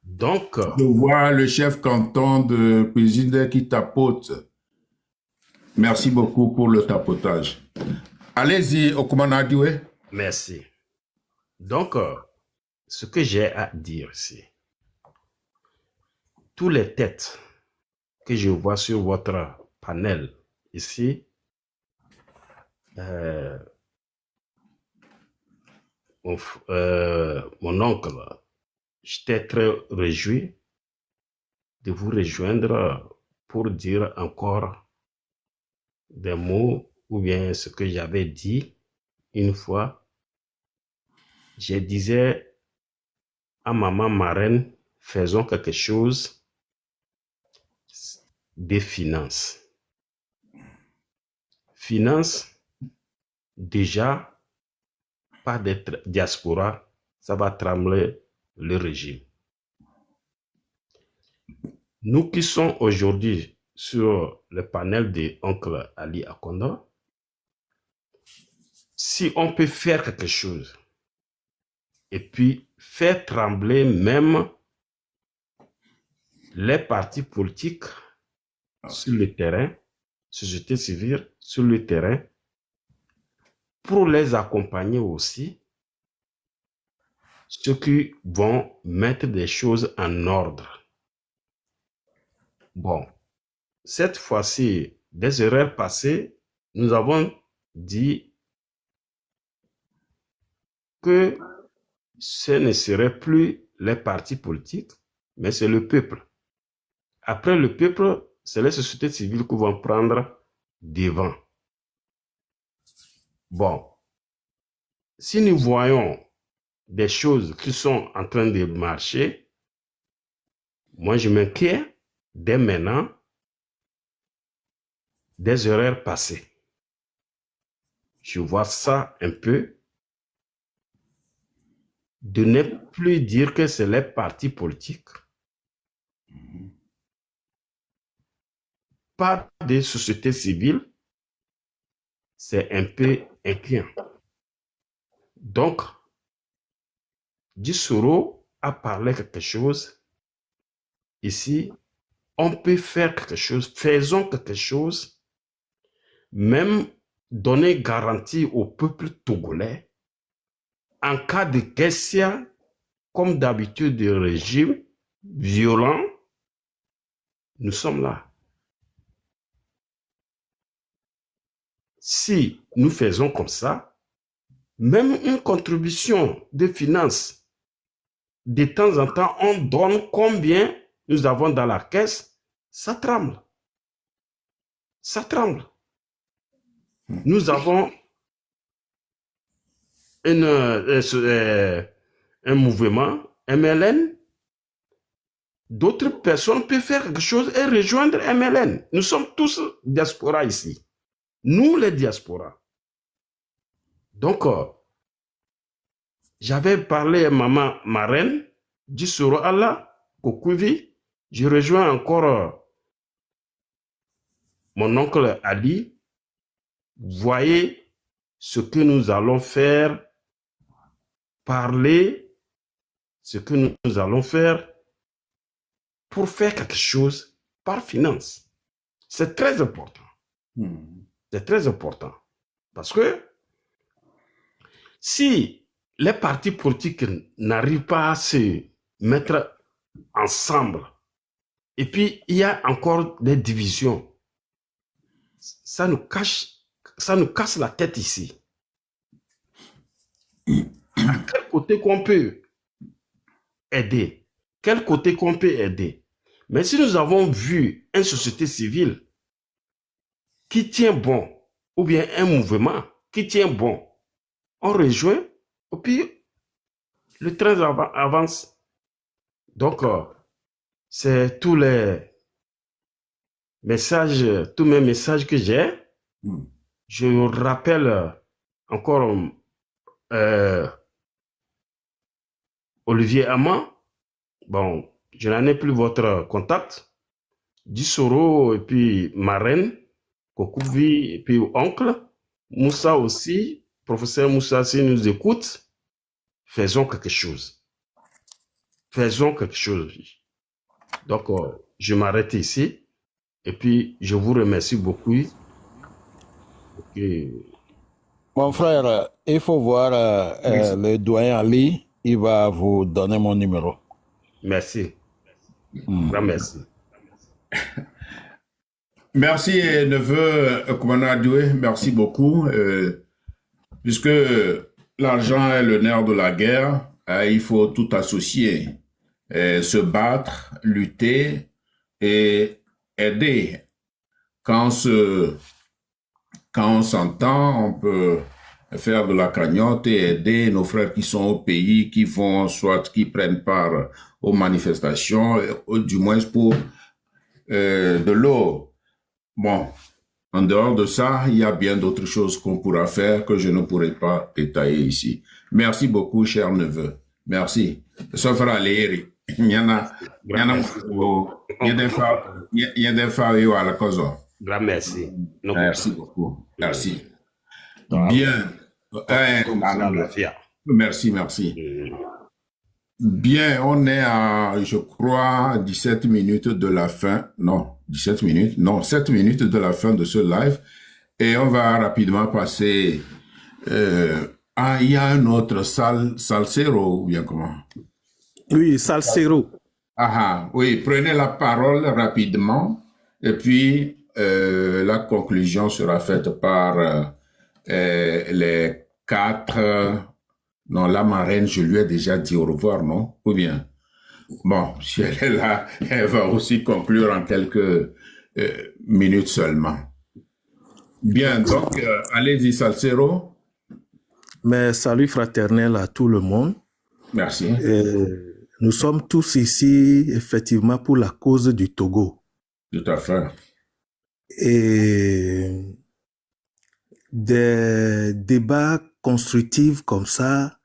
Donc, je vois le chef canton de président qui tapote. Merci beaucoup pour le tapotage. Allez-y, Okumana Diwe. Merci. Donc, ce que j'ai à dire ici, tous les têtes que je vois sur votre panel ici, mon oncle, j'étais très réjoui de vous rejoindre pour dire encore des mots ou bien ce que j'avais dit une fois. Je disais à maman marraine, faisons quelque chose des finances. Finances, déjà, pas d'être diaspora, ça va trembler le régime. Nous qui sommes aujourd'hui sur le panel de Oncle Ali Akonda, si on peut faire quelque chose et puis faire trembler même les partis politiques sur le terrain, société civile sur le terrain, pour les accompagner aussi, ceux qui vont mettre des choses en ordre. Bon, cette fois-ci, des erreurs passées, nous avons dit que ce ne serait plus les partis politiques, mais c'est le peuple. Après le peuple, c'est les sociétés civiles qui vont prendre devant. Bon, si nous voyons des choses qui sont en train de marcher, moi je m'inquiète dès maintenant des erreurs passées. Je vois ça un peu de ne plus dire que c'est les partis politiques, pas des sociétés civiles, c'est un peu inquiétant. Donc, Dissoro a parlé quelque chose. Ici, on peut faire quelque chose, faisons quelque chose, même donner garantie au peuple togolais en cas de question, comme d'habitude, de régime violent, nous sommes là. Si nous faisons comme ça, même une contribution de finances, de temps en temps, on donne combien nous avons dans la caisse, ça tremble. Ça tremble. Nous avons un mouvement, MLN. D'autres personnes peuvent faire quelque chose et rejoindre MLN. Nous sommes tous diaspora ici. Nous, les diasporas. Donc, j'avais parlé à maman marraine, Dissoro Allah, Kokuvi. Je rejoins encore mon oncle Ali. Voyez ce que nous allons faire, parler, ce que nous allons faire pour faire quelque chose par finance. C'est très important. C'est très important. Parce que si les partis politiques n'arrivent pas à se mettre ensemble, et puis il y a encore des divisions, ça nous casse la tête ici. À quel côté qu'on peut aider? Quel côté qu'on peut aider? Mais si nous avons vu une société civile qui tient bon, ou bien un mouvement qui tient bon, on rejoint, et puis le train avance. Donc, c'est tous les messages, tous mes messages que j'ai. Je rappelle encore Olivier Amand. Bon, je n'en ai plus votre contact. Dissoro et puis Marraine, Kokuvi et puis oncle. Moussa aussi, professeur Moussa, si nous écoute, faisons quelque chose. Faisons quelque chose. Donc, je m'arrête ici. Et puis, je vous remercie beaucoup. Mon frère, il faut voir le doyen Ali il va vous donner mon numéro. Merci. Grand merci. Merci, neveu Koumana Doué, merci beaucoup. Puisque l'argent est le nerf de la guerre, il faut tout associer, se battre, lutter et aider. Quand on s'entend, on peut faire de la cagnotte et aider nos frères qui sont au pays, qui vont, soit qui prennent part aux manifestations, du moins pour de l'eau. Bon, en dehors de ça, il y a bien d'autres choses qu'on pourra faire que je ne pourrai pas détailler ici. Merci beaucoup, cher neveu. Merci. Sauf à l'Eri. Il y en a des femmes à la cause. Grand merci. Merci beaucoup. Merci. Bien. Merci. Bien, on est à, je crois, 17 minutes de la fin. Non, 17 minutes. Non, 7 minutes de la fin de ce live. Et on va rapidement passer. Il y a un autre Salsero, ou bien comment? Oui, Salsero. Oui, prenez la parole rapidement. Et puis, la conclusion sera faite par les 4. Non, la marraine, je lui ai déjà dit au revoir, non? Ou bien? Bon, si elle est là, elle va aussi conclure en quelques minutes seulement. Bien, donc, allez-y, Salsero. Mais salut fraternel à tout le monde. Merci. Nous sommes tous ici, effectivement, pour la cause du Togo. Tout à fait. Et des débats constructifs comme ça,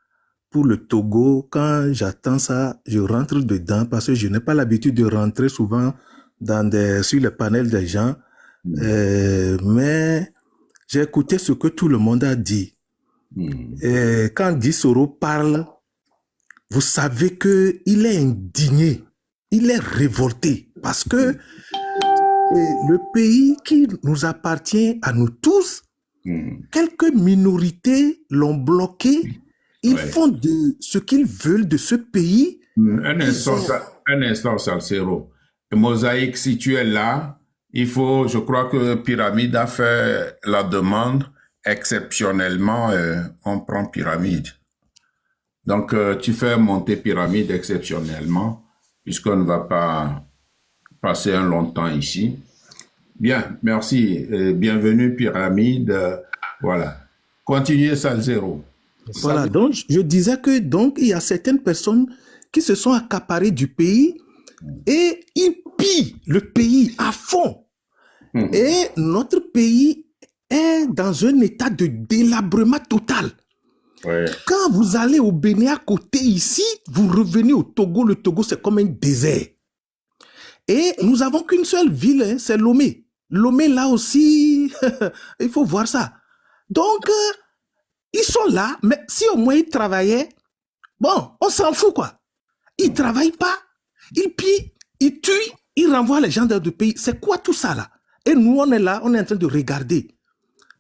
pour le Togo, quand j'attends ça, je rentre dedans parce que je n'ai pas l'habitude de rentrer souvent sur les panels des gens. Mais j'ai écouté ce que tout le monde a dit. Et quand Dissoro parle, vous savez qu'il est indigné, il est révolté parce que le pays qui nous appartient à nous tous, quelques minorités l'ont bloqué. Ils font de ce qu'ils veulent de ce pays. Un instant, Salsero. Mosaïque, si tu es là, je crois que Pyramide a fait la demande. Exceptionnellement, on prend Pyramide. Donc, tu fais monter Pyramide exceptionnellement, puisqu'on ne va pas passer un long temps ici. Bien, merci. Bienvenue, Pyramide. Voilà. Continuez, Salsero. Voilà, donc je disais que il y a certaines personnes qui se sont accaparées du pays et ils pillent le pays à fond. Et notre pays est dans un état de délabrement total. Quand vous allez au Bénin à côté ici, vous revenez au Togo, le Togo c'est comme un désert. Et nous avons qu'une seule ville, c'est Lomé. Lomé là aussi, il faut voir ça. Donc, ils sont là, mais si au moins ils travaillaient, bon, on s'en fout quoi. Ils ne travaillent pas, ils pillent, ils tuent, ils renvoient les gens dans le pays. C'est quoi tout ça là? Et nous, on est là, on est en train de regarder.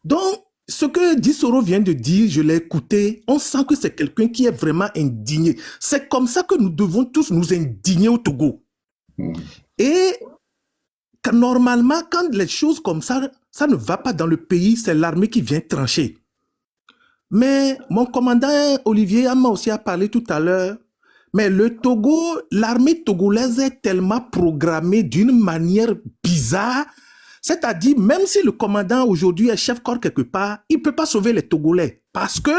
Donc, ce que Dissoro vient de dire, je l'ai écouté, on sent que c'est quelqu'un qui est vraiment indigné. C'est comme ça que nous devons tous nous indigner au Togo. Et normalement, quand les choses comme ça, ça ne va pas dans le pays, c'est l'armée qui vient trancher. Mais mon commandant Olivier Amma aussi a parlé tout à l'heure. Mais le Togo, l'armée togolaise est tellement programmée d'une manière bizarre. C'est-à-dire, même si le commandant aujourd'hui est chef-corps quelque part, il ne peut pas sauver les Togolais. Parce que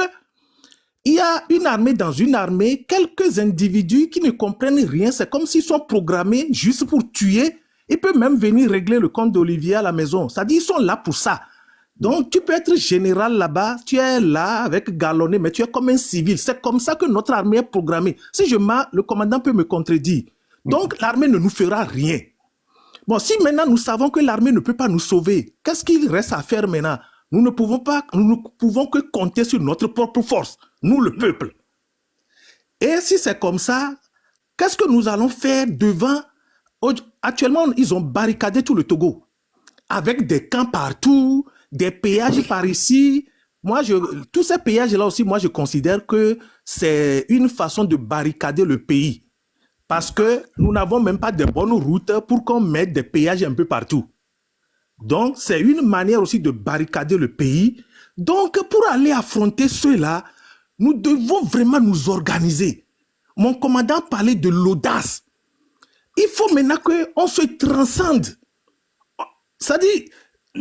il y a une armée dans une armée, quelques individus qui ne comprennent rien. C'est comme s'ils sont programmés juste pour tuer. Ils peuvent même venir régler le compte d'Olivier à la maison. C'est-à-dire, ils sont là pour ça. Donc, tu peux être général là-bas, tu es là avec galonné, mais tu es comme un civil. C'est comme ça que notre armée est programmée. Si je mens, le commandant peut me contredire. Donc, l'armée ne nous fera rien. Bon, si maintenant nous savons que l'armée ne peut pas nous sauver, qu'est-ce qu'il reste à faire maintenant? Nous ne pouvons que compter sur notre propre force, nous le peuple. Et si c'est comme ça, qu'est-ce que nous allons faire devant? Actuellement, ils ont barricadé tout le Togo, avec des camps partout, des péages par ici. Moi, tous ces péages-là aussi, moi, je considère que c'est une façon de barricader le pays. Parce que nous n'avons même pas de bonnes routes pour qu'on mette des péages un peu partout. Donc, c'est une manière aussi de barricader le pays. Donc, pour aller affronter cela, nous devons vraiment nous organiser. Mon commandant parlait de l'audace. Il faut maintenant qu'on se transcende. C'est-à-dire,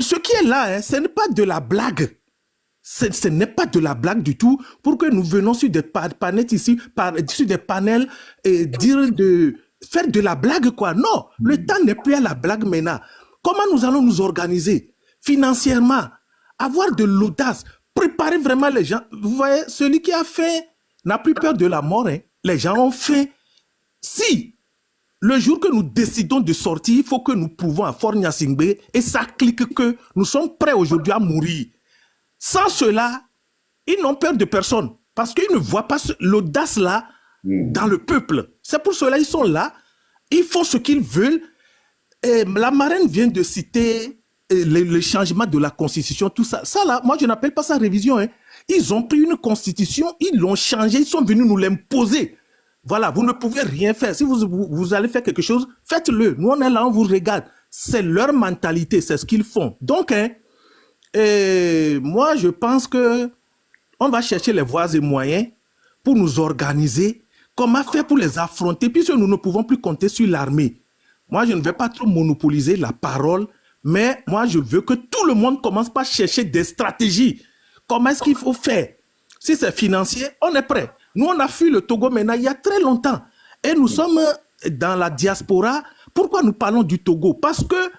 ce qui est là, ce n'est pas de la blague. Ce n'est pas de la blague du tout pour que nous venons sur des panels ici, sur des panels et faire de la blague, quoi. Non, le temps n'est plus à la blague maintenant. Comment nous allons nous organiser financièrement, avoir de l'audace, préparer vraiment les gens. Vous voyez, celui qui a faim n'a plus peur de la mort. Hein. Les gens ont faim. Si le jour que nous décidons de sortir, il faut que nous prouvons à Fort Gnassingbé et ça clique que nous sommes prêts aujourd'hui à mourir. Sans cela, ils n'ont peur de personne parce qu'ils ne voient pas l'audace là dans le peuple. C'est pour cela qu'ils sont là. Ils font ce qu'ils veulent. Et la marraine vient de citer le changement de la constitution, tout ça. Ça là, moi je n'appelle pas ça révision. Hein. Ils ont pris une constitution, ils l'ont changée, ils sont venus nous l'imposer. Voilà, vous ne pouvez rien faire. Si vous allez faire quelque chose, faites-le. Nous, on est là, on vous regarde. C'est leur mentalité, c'est ce qu'ils font. Donc, moi, je pense que on va chercher les voies et moyens pour nous organiser. Comment faire pour les affronter, puisque nous ne pouvons plus compter sur l'armée. Moi, je ne vais pas trop monopoliser la parole, mais moi, je veux que tout le monde commence par chercher des stratégies. Comment est-ce qu'il faut faire? Si c'est financier, on est prêt. Nous, on a fui le Togo maintenant il y a très longtemps. Et nous sommes dans la diaspora. Pourquoi nous parlons du Togo? Parce que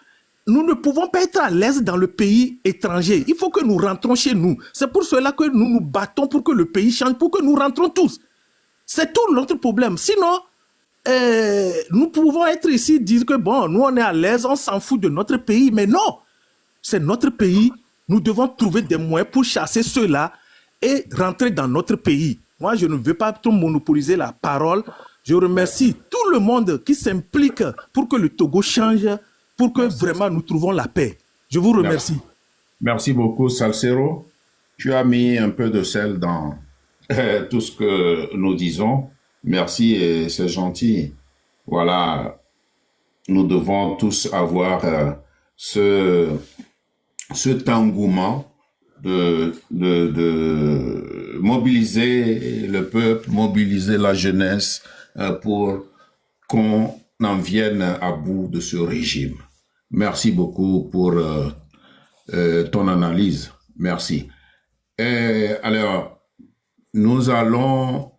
nous ne pouvons pas être à l'aise dans le pays étranger. Il faut que nous rentrons chez nous. C'est pour cela que nous nous battons pour que le pays change, pour que nous rentrons tous. C'est tout notre problème. Sinon, nous pouvons être ici, dire que bon, nous on est à l'aise, on s'en fout de notre pays. Mais non, c'est notre pays. Nous devons trouver des moyens pour chasser ceux-là et rentrer dans notre pays. Moi, je ne veux pas trop monopoliser la parole. Je remercie tout le monde qui s'implique pour que le Togo change, pour que vraiment nous trouvons la paix. Je vous remercie. Merci beaucoup, Salcero. Tu as mis un peu de sel dans tout ce que nous disons. Merci et c'est gentil. Voilà, nous devons tous avoir cet engouement de mobiliser le peuple, mobiliser la jeunesse pour qu'on en vienne à bout de ce régime. Merci beaucoup pour ton analyse. Merci. Alors,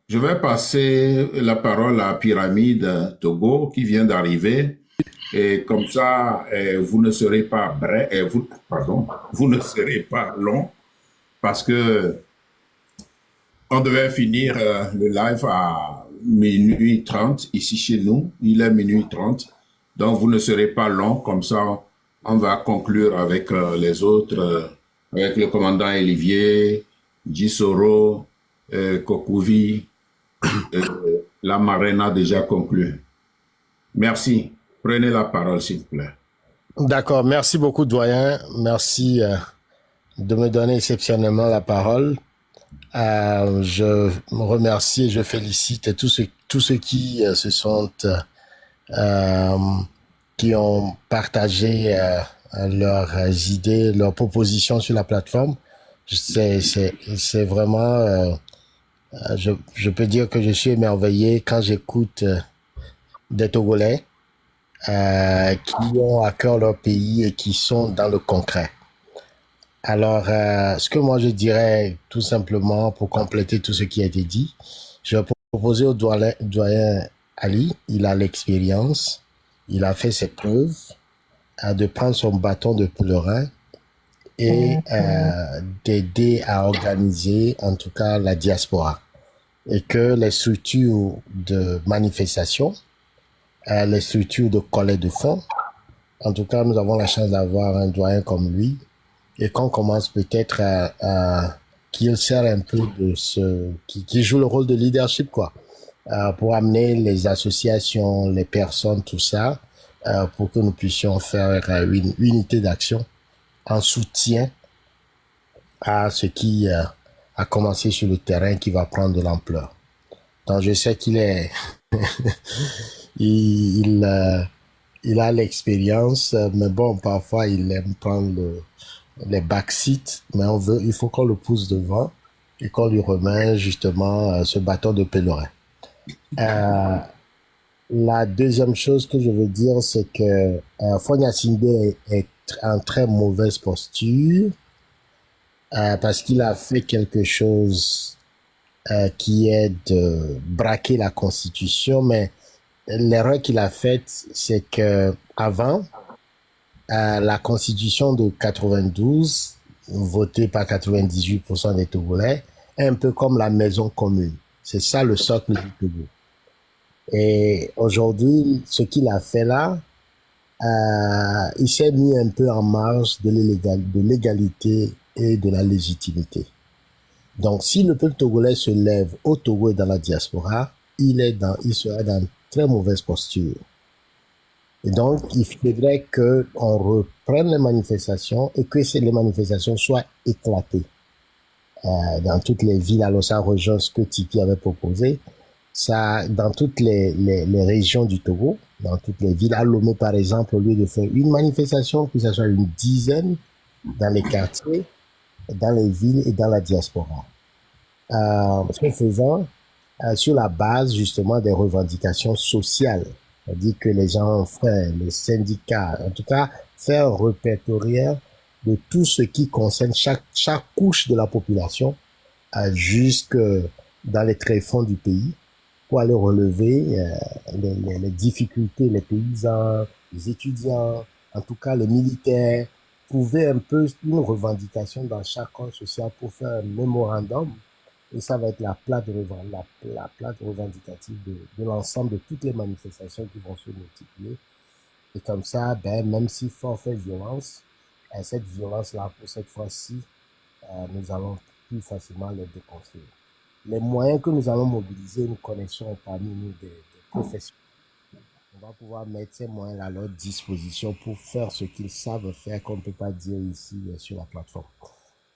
je vais passer la parole à Pyramide Togo qui vient d'arriver. Et comme ça, vous ne serez pas bref, vous ne serez pas long parce que on devait finir le live à minuit 30 ici chez nous. Il est minuit 30. Donc, vous ne serez pas long. Comme ça, on va conclure avec les autres, avec le commandant Olivier, Gisoro, Kokouvi. La marraine a déjà conclu. Merci. Prenez la parole, s'il vous plaît. D'accord. Merci beaucoup, doyen. Merci de me donner exceptionnellement la parole. Je remercie et je félicite tous ceux qui se sont qui ont partagé leurs idées, leurs propositions sur la plateforme. C'est vraiment je peux dire que je suis émerveillé quand j'écoute des Togolais qui ont à cœur leur pays et qui sont dans le concret. Alors, ce que moi je dirais tout simplement pour compléter tout ce qui a été dit, je vais proposer au doyen Ali, il a l'expérience, il a fait ses preuves, de prendre son bâton de pèlerin et d'aider à organiser en tout cas la diaspora. Et que les structures de manifestation, les structures de collecte de fonds, en tout cas nous avons la chance d'avoir un doyen comme lui, et qu'on commence peut-être qu'il sert un peu de qui joue le rôle de leadership, quoi, pour amener les associations, les personnes, tout ça, pour que nous puissions faire une unité d'action en soutien à ce qui a commencé sur le terrain qui va prendre de l'ampleur. Donc, je sais qu'il est, il il a l'expérience, mais bon, parfois, il aime prendre les backseats, mais il faut qu'on le pousse devant et qu'on lui remet justement ce bâton de pèlerin. La deuxième chose que je veux dire, c'est que Fonia Sindé est en très mauvaise posture parce qu'il a fait quelque chose qui est de braquer la Constitution, mais l'erreur qu'il a faite, c'est que avant la Constitution de 92, votée par 98% des Togolais, est un peu comme la maison commune. C'est ça le socle du Togo. Et aujourd'hui, ce qu'il a fait là, il s'est mis un peu en marge de l'égalité et de la légitimité. Donc, si le peuple togolais se lève au Togo et dans la diaspora, il sera dans une très mauvaise posture. Et donc, il faudrait qu'on reprenne les manifestations et que les manifestations soient éclatées. Dans toutes les villes, alors ça rejoint ce que Tipi avait proposé. Ça, dans toutes les régions du Togo, dans toutes les villes, à Lomé par exemple, au lieu de faire une manifestation, que ce soit une dizaine dans les quartiers, dans les villes et dans la diaspora. Ce faisant, sur la base justement des revendications sociales, c'est-à-dire que les gens ont fait, les syndicats, en tout cas, faire un répertorié de tout ce qui concerne chaque couche de la population, jusque dans les tréfonds du pays, pour aller relever les difficultés, les paysans, les étudiants, en tout cas les militaires, trouver un peu une revendication dans chaque corps social pour faire un mémorandum. Et ça va être la plate revendicative de l'ensemble de toutes les manifestations qui vont se multiplier. Et comme ça, même s'il faut en faire violence, cette violence-là, pour cette fois-ci, nous allons plus facilement les déconstruire. Les moyens que nous allons mobiliser, nous connaissons parmi nous des professionnels. On va pouvoir mettre ces moyens à leur disposition pour faire ce qu'ils savent faire, qu'on ne peut pas dire ici sur la plateforme.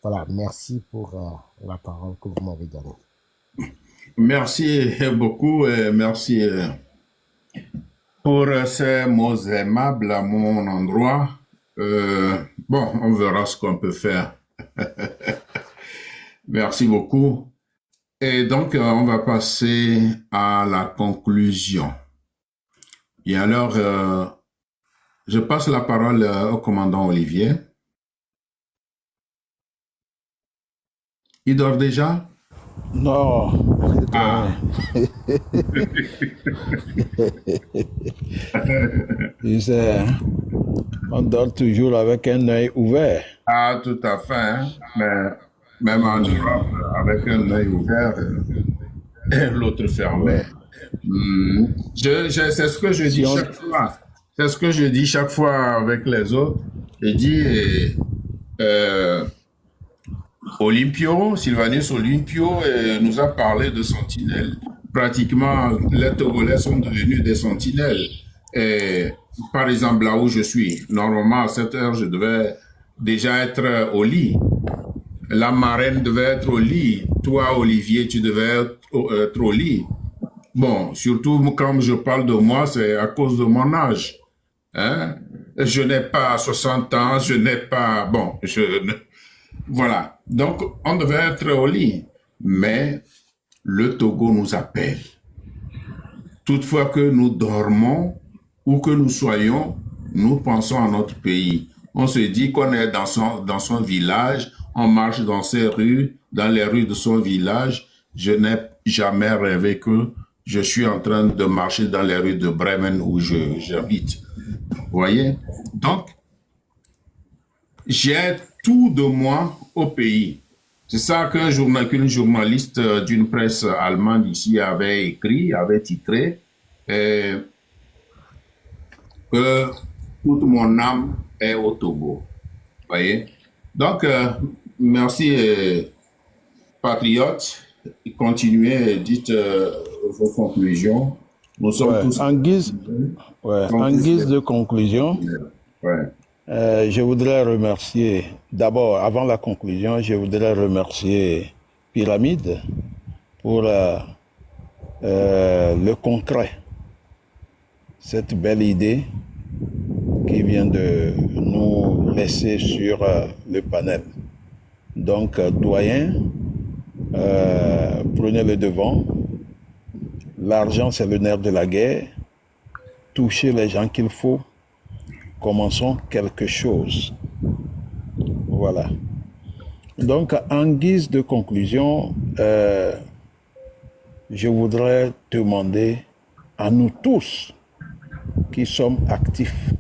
Voilà, merci pour la parole que vous m'avez donnée. Merci beaucoup et merci pour ces mots aimables à mon endroit. Bon, on verra ce qu'on peut faire. Merci beaucoup. Et donc, on va passer à la conclusion. Et alors, je passe la parole au commandant Olivier. Il dort déjà? Non. Tu sais, on dort toujours avec un œil ouvert. Ah, tout à fait. Hein? Mais même en Europe, avec un œil ouvert, l'autre fermé. C'est ce que je dis chaque fois. C'est ce que je dis chaque fois avec les autres. Je dis, Olympio, Sylvanus Olympio nous a parlé de sentinelles. Pratiquement, les Togolais sont devenus des sentinelles. Et, par exemple, là où je suis, normalement à 7 heures, je devais déjà être au lit. La marraine devait être au lit. Toi, Olivier, tu devais être au lit. Bon, surtout quand je parle de moi, c'est à cause de mon âge. Hein? Je n'ai pas 60 ans, je n'ai pas... Bon, voilà. Donc, on devait être au lit. Mais le Togo nous appelle. Toutefois que nous dormons, où que nous soyons, nous pensons à notre pays. On se dit qu'on est dans son village, on marche dans ses rues, dans les rues de son village. Je n'ai jamais rêvé que je suis en train de marcher dans les rues de Bremen où j'habite. Vous voyez? Donc, j'ai tout de moi au pays. C'est ça qu'une journaliste d'une presse allemande ici avait écrit, avait titré, que toute mon âme est au Togo. Vous voyez? Donc, merci, patriotes. Continuez, dites vos conclusions. Nous sommes tous... En guise de conclusion, je voudrais remercier, d'abord, avant la conclusion, je voudrais remercier Pyramide pour le concret, cette belle idée qui vient de nous laisser sur le panel. Donc, doyen, prenez le devant. L'argent, c'est le nerf de la guerre. Touchez les gens qu'il faut. Commençons quelque chose. Voilà. Donc, en guise de conclusion, je voudrais demander à nous tous qui sommes actifs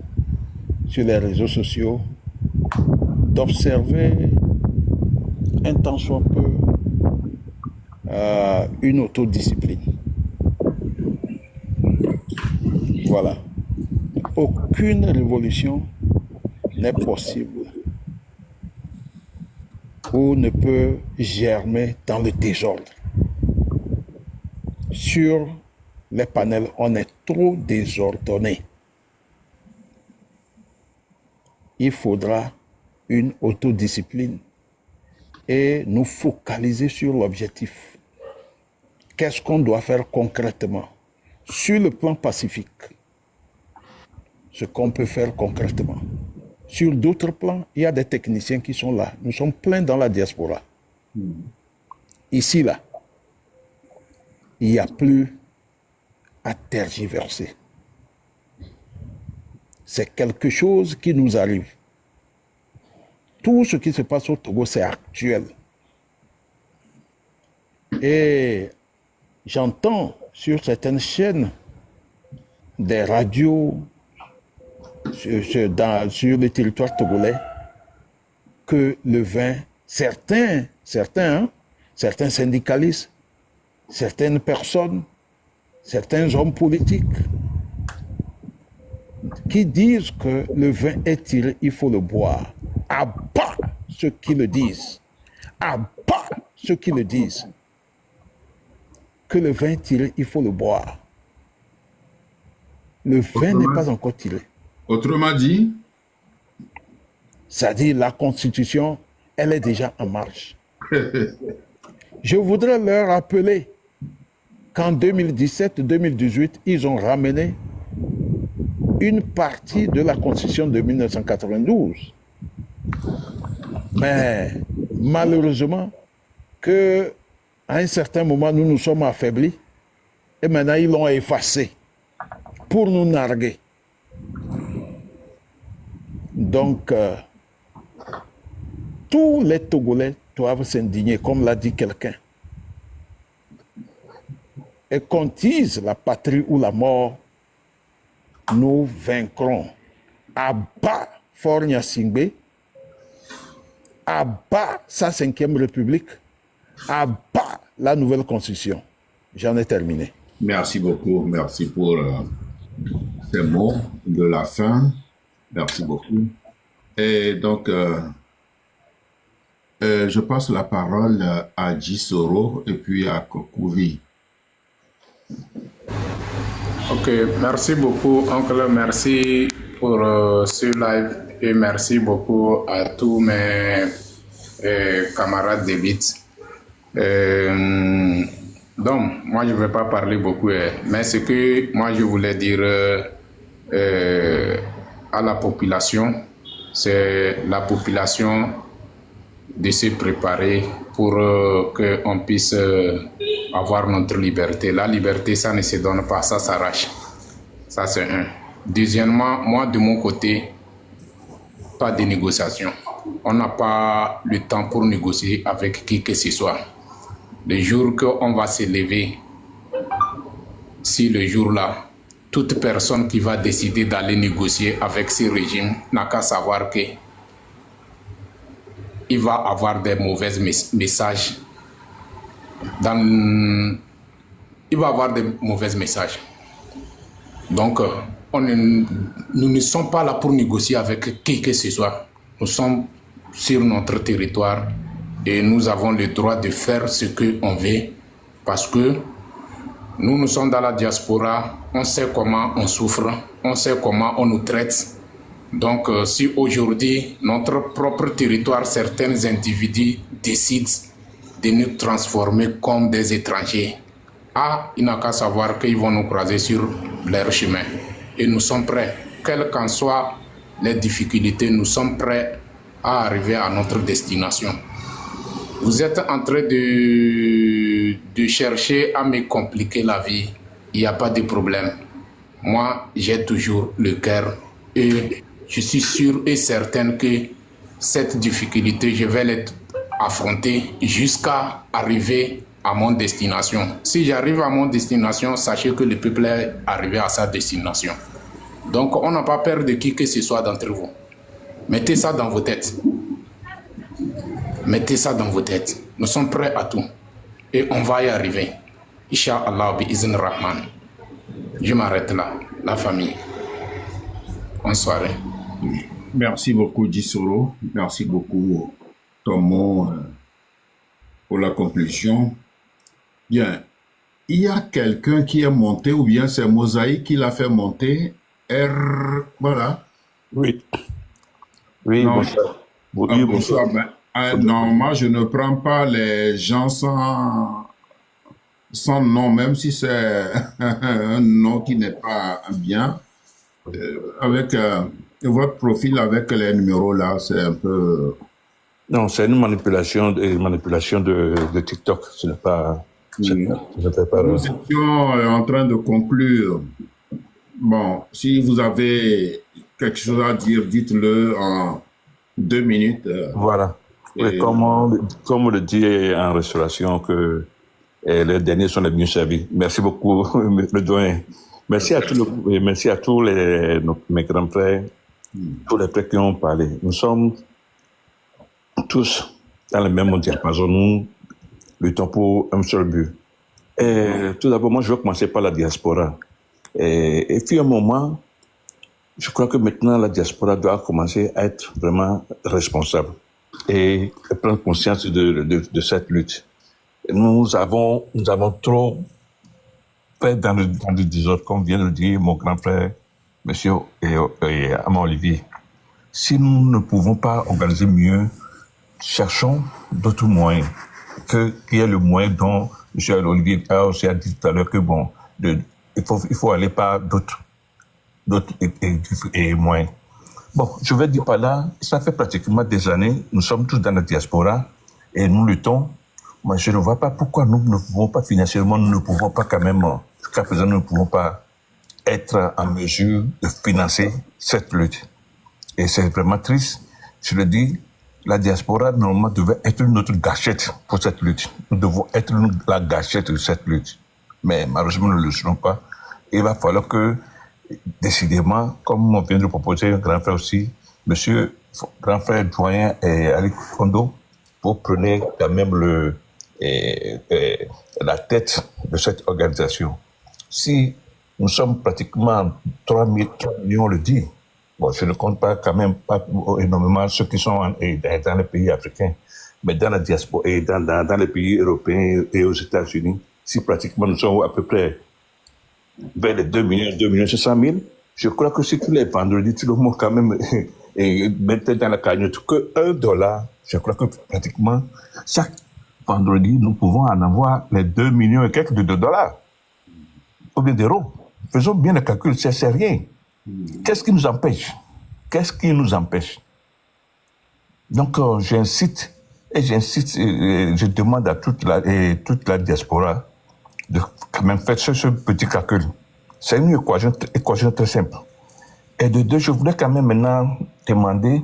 sur les réseaux sociaux d'observer un tant soit peu une autodiscipline. Voilà. Aucune révolution n'est possible ou ne peut germer dans le désordre. Sur les panels, on est trop désordonné. Il faudra une autodiscipline et nous focaliser sur l'objectif. Qu'est-ce qu'on doit faire concrètement? Sur le plan pacifique, ce qu'on peut faire concrètement. Sur d'autres plans, il y a des techniciens qui sont là. Nous sommes pleins dans la diaspora. Ici, là, il n'y a plus à tergiverser. C'est quelque chose qui nous arrive. Tout ce qui se passe au Togo, c'est actuel. Et j'entends sur certaines chaînes des radios sur le territoire togolais que le vin, certains syndicalistes, certaines personnes, certains hommes politiques qui disent que le vin est tiré, il faut le boire. À bas ceux qui le disent. À bas ceux qui le disent. Que le vin est tiré, il faut le boire. Le vin n'est pas encore tiré. Autrement dit, c'est-à-dire la Constitution, elle est déjà en marche. Je voudrais leur rappeler qu'en 2017-2018, ils ont ramené une partie de la Constitution de 1992. Mais malheureusement, qu'à un certain moment, nous nous sommes affaiblis et maintenant ils l'ont effacé pour nous narguer. Donc, tous les Togolais doivent s'indigner, comme l'a dit quelqu'un. Et qu'on dise la patrie ou la mort, nous vaincrons. À bas Faure Gnassingbé, à bas sa 5e République, à bas la nouvelle Constitution. J'en ai terminé. Merci beaucoup. Merci pour ces mots de la fin. Merci beaucoup. Et donc, je passe la parole à Jisoro et puis à Kokouvi. Ok, merci beaucoup, oncle. Merci pour ce live et merci beaucoup à tous mes camarades de BIT. Donc, moi, je ne vais pas parler beaucoup, mais ce que moi, je voulais dire à la population, c'est la population de se préparer pour qu'on puisse avoir notre liberté. La liberté, ça ne se donne pas, ça s'arrache. Ça, c'est un. Deuxièmement, moi, de mon côté, pas de négociation. On n'a pas le temps pour négocier avec qui que ce soit. Le jour qu'on va se lever, si le jour-là, toute personne qui va décider d'aller négocier avec ce régime n'a qu'à savoir que il va avoir des mauvais messages. Il va avoir des mauvais messages. Donc, nous ne sommes pas là pour négocier avec qui que ce soit. Nous sommes sur notre territoire et nous avons le droit de faire ce qu'on veut parce que nous sommes dans la diaspora, on sait comment on souffre, on sait comment on nous traite. Donc, si aujourd'hui, notre propre territoire, certains individus décident de nous transformer comme des étrangers, il n'a qu'à savoir qu'ils vont nous croiser sur leur chemin. Et nous sommes prêts, quelles qu'en soient les difficultés, nous sommes prêts à arriver à notre destination. Vous êtes en train de chercher à me compliquer la vie. Il n'y a pas de problème. Moi, j'ai toujours le cœur et je suis sûr et certain que cette difficulté, je vais l'affronter jusqu'à arriver à mon destination. Si j'arrive à mon destination, sachez que le peuple est arrivé à sa destination. Donc, on n'a pas peur de qui que ce soit d'entre vous. Mettez ça dans vos têtes. Mettez ça dans vos têtes. Nous sommes prêts à tout. Et on va y arriver. Inch'Allah, bi'izn Rahman. Je m'arrête là. La famille. Bonne soirée. Merci beaucoup, Dissoro. Merci beaucoup, Tomo, pour la conclusion. Bien. Il y a quelqu'un qui est monté, ou bien c'est Mosaïque qui l'a fait monter. Voilà. Oui. Oui, non, bonsoir. Oui, bonsoir. Non, moi, je ne prends pas les gens sans nom, même si c'est un nom qui n'est pas bien. Avec votre profil, avec les numéros là, c'est un peu... Non, c'est une manipulation de TikTok. Ce n'est pas... Nous étions en train de conclure. Bon, si vous avez quelque chose à dire, dites-le en 2 minutes. Voilà. Et comme on le dit en restauration, que les derniers sont les mieux servis. Merci beaucoup, le doyen. Merci à tous mes grands frères, tous les frères qui ont parlé. Nous sommes tous dans le même diapason. Nous luttons pour un seul but. Et tout d'abord, moi, je vais commencer par la diaspora. Et puis, à un moment, je crois que maintenant, la diaspora doit commencer à être vraiment responsable et prendre conscience de cette lutte. Nous avons trop fait dans le désordre, comme vient de le dire mon grand frère, monsieur et Amand Olivier. Si nous ne pouvons pas organiser mieux, cherchons d'autres moyens, qu'il y ait le moyen dont monsieur Olivier a aussi dit tout à l'heure que bon, il faut aller par d'autres moyens. Bon, je vais dire par là, ça fait pratiquement des années, nous sommes tous dans la diaspora et nous luttons. Moi, je ne vois pas pourquoi nous ne pouvons pas financièrement, nous ne pouvons pas quand même, jusqu'à présent, nous ne pouvons pas être en mesure de financer cette lutte. Et c'est vraiment triste. Je le dis, la diaspora, normalement, devait être notre gâchette pour cette lutte. Nous devons être la gâchette de cette lutte. Mais malheureusement, nous ne le serons pas. Il va falloir que, décidément, comme on vient de le proposer, un grand frère aussi, monsieur, grand frère doyen Ali Kondo, vous prenez quand même la tête de cette organisation. Si nous sommes pratiquement 3 millions, on le dit. Bon, je ne compte pas quand même pas énormément ceux qui sont dans les pays africains, mais dans la diaspora et dans les pays européens et aux États-Unis, si pratiquement nous sommes à peu près vers les 2 500 000, je crois que si tous les vendredis, tout le monde quand même mettait dans la cagnotte que $1, je crois que pratiquement chaque vendredi, nous pouvons en avoir les 2 millions et quelques de dollars, ou bien d'euros. Faisons bien le calcul, c'est rien. Qu'est-ce qui nous empêche? Donc, j'insiste, je demande à toute la diaspora de quand même faire ce petit calcul. C'est une équation très simple. Et de deux, je voudrais quand même maintenant demander,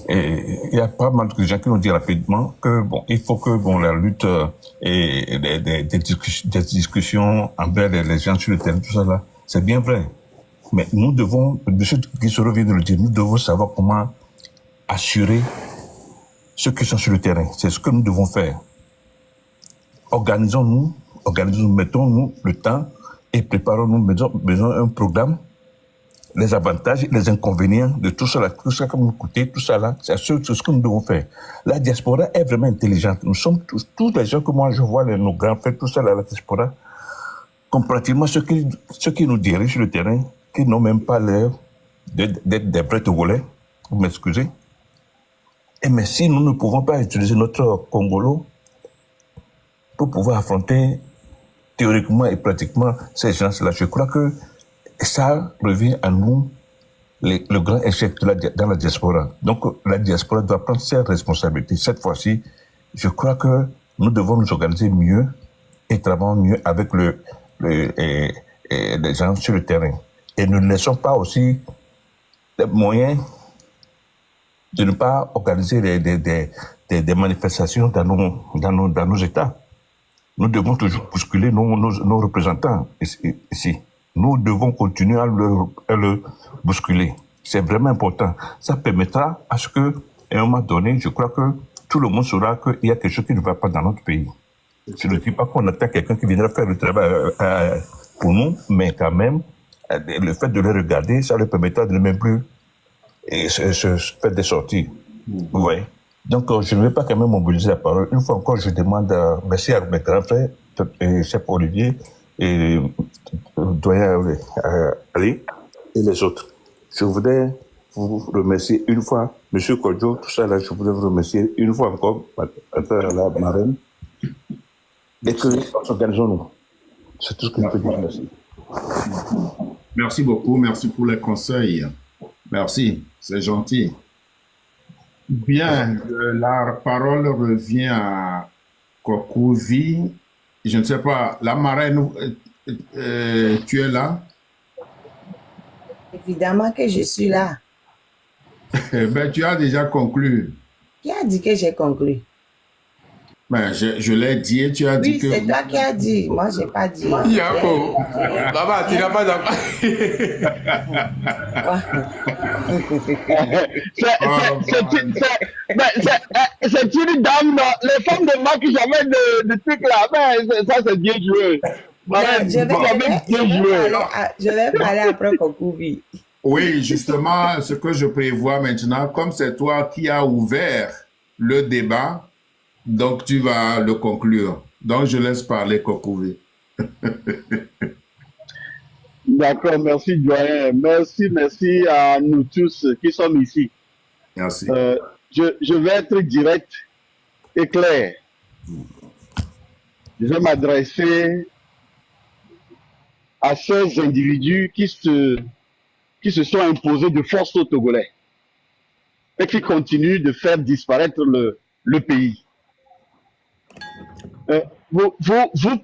il y a pas mal de gens qui nous disent rapidement que bon, il faut que bon, la lutte et des discussions envers les gens sur le terrain, tout ça là, c'est bien vrai. Mais nous devons, M. Guissoro vient de le dire, nous devons savoir comment assurer ceux qui sont sur le terrain. C'est ce que nous devons faire. Organisons-nous, mettons-nous le temps et préparons-nous, mettons un programme, les avantages, les inconvénients de tout cela, tout ça comme nous coûter, tout ça là, c'est ce que nous devons faire. La diaspora est vraiment intelligente. Nous sommes tous les gens que moi je vois, nos grands frères, tout ça là, la diaspora, comparativement ceux qui nous dirigent sur le terrain, qui n'ont même pas l'air d'être des vrais Togolais, vous m'excusez. Mais si nous ne pouvons pas utiliser notre Congolo pour pouvoir affronter théoriquement et pratiquement ces gens-là. Je crois que ça revient à nous, le grand échec dans la diaspora. Donc, la diaspora doit prendre ses responsabilités. Cette fois-ci, je crois que nous devons nous organiser mieux et travailler mieux avec les gens sur le terrain. Et ne laissons pas aussi des moyens de ne pas organiser des manifestations dans nos États. Nous devons toujours bousculer nos représentants ici. Nous devons continuer à le bousculer. C'est vraiment important. Ça permettra à ce que, à un moment donné, je crois que tout le monde saura qu'il y a quelque chose qui ne va pas dans notre pays. Je ne dis pas qu'on attend quelqu'un qui viendra faire le travail pour nous, mais quand même, le fait de le regarder, ça leur permettra de ne même plus se faire des sorties. Ouais. Donc, je ne vais pas quand même mobiliser la parole. Une fois encore, je demande merci à mes grands frères, chef Olivier et doyen Ali et les autres. Je voudrais vous remercier une fois, Monsieur Kodjo, tout ça là, je voudrais vous remercier une fois encore à la marraine et que organisons-nous. C'est tout ce que je peux dire. Merci. Merci beaucoup, merci pour les conseils. Merci, c'est gentil. Bien, la parole revient à Kokouvi. Je ne sais pas, la marraine, tu es là? Évidemment que je suis là. Ben, tu as déjà conclu. Qui a dit que j'ai conclu? Ben, je l'ai dit et tu as dit Oui, que... c'est toi qui as dit. Moi, je n'ai pas dit. Yako, Baba, tu n'as pas d'accord. C'est une dame, les femmes de Marc qui jamais de trucs là, mais ça c'est bien joué. Je vais parler après Kokouvi. Oui, justement, ce que je prévois maintenant, comme c'est toi qui as ouvert le débat, donc tu vas le conclure. Donc je laisse parler Kokouvi. D'accord, merci doyen. Merci à nous tous qui sommes ici. Merci. Je vais être direct et clair. Je vais m'adresser à ces individus qui se sont imposés de force aux Togolais et qui continuent de faire disparaître le pays. Vous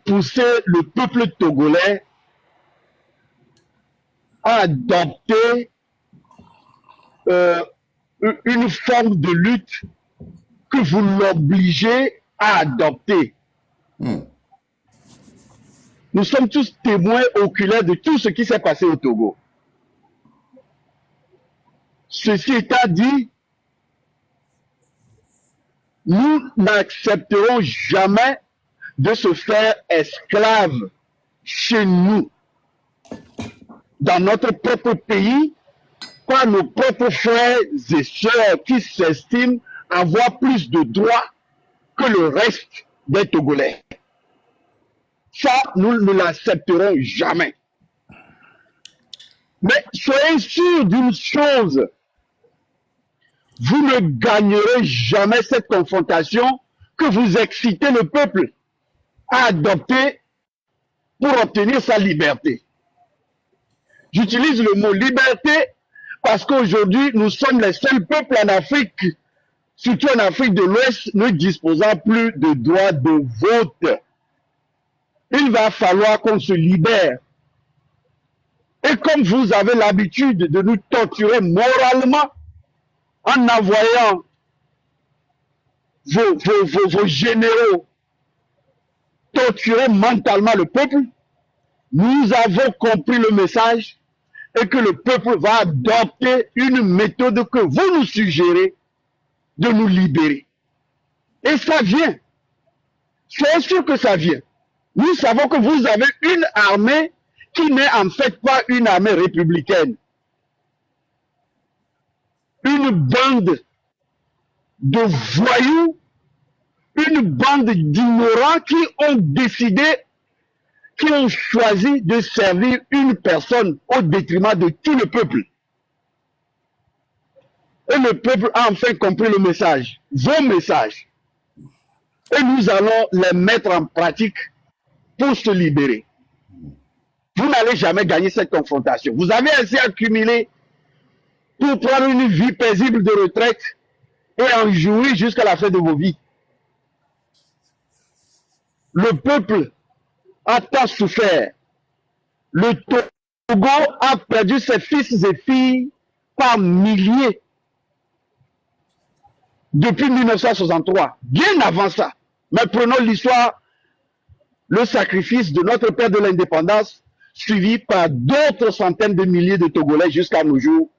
poussez le peuple togolais à adopter une forme de lutte que vous l'obligez à adopter. Nous sommes tous témoins oculaires de tout ce qui s'est passé au Togo. Ceci étant dit, nous n'accepterons jamais de se faire esclaves chez nous, dans notre propre pays, par nos propres frères et sœurs qui s'estiment avoir plus de droits que le reste des Togolais. Ça, nous ne l'accepterons jamais. Mais soyez sûrs d'une chose, vous ne gagnerez jamais cette confrontation que vous excitez le peuple à adopter pour obtenir sa liberté. J'utilise le mot liberté parce qu'aujourd'hui, nous sommes les seuls peuples en Afrique, surtout en Afrique de l'Ouest, ne disposant plus de droit de vote. Il va falloir qu'on se libère. Et comme vous avez l'habitude de nous torturer moralement en envoyant vos généraux torturer mentalement le peuple, nous avons compris le message et que le peuple va adopter une méthode que vous nous suggérez de nous libérer. Et ça vient. C'est sûr que ça vient. Nous savons que vous avez une armée qui n'est en fait pas une armée républicaine. Une bande de voyous, une bande d'ignorants qui ont décidé, qui ont choisi de servir une personne au détriment de tout le peuple. Et le peuple a enfin compris le message, vos messages. Et nous allons les mettre en pratique pour se libérer. Vous n'allez jamais gagner cette confrontation. Vous avez assez accumulé pour prendre une vie paisible de retraite et en jouir jusqu'à la fin de vos vies. Le peuple a tant souffert. Le Togo a perdu ses fils et filles par milliers depuis 1963, bien avant ça. Mais prenons l'histoire, le sacrifice de notre père de l'indépendance, suivi par d'autres centaines de milliers de Togolais jusqu'à nos jours.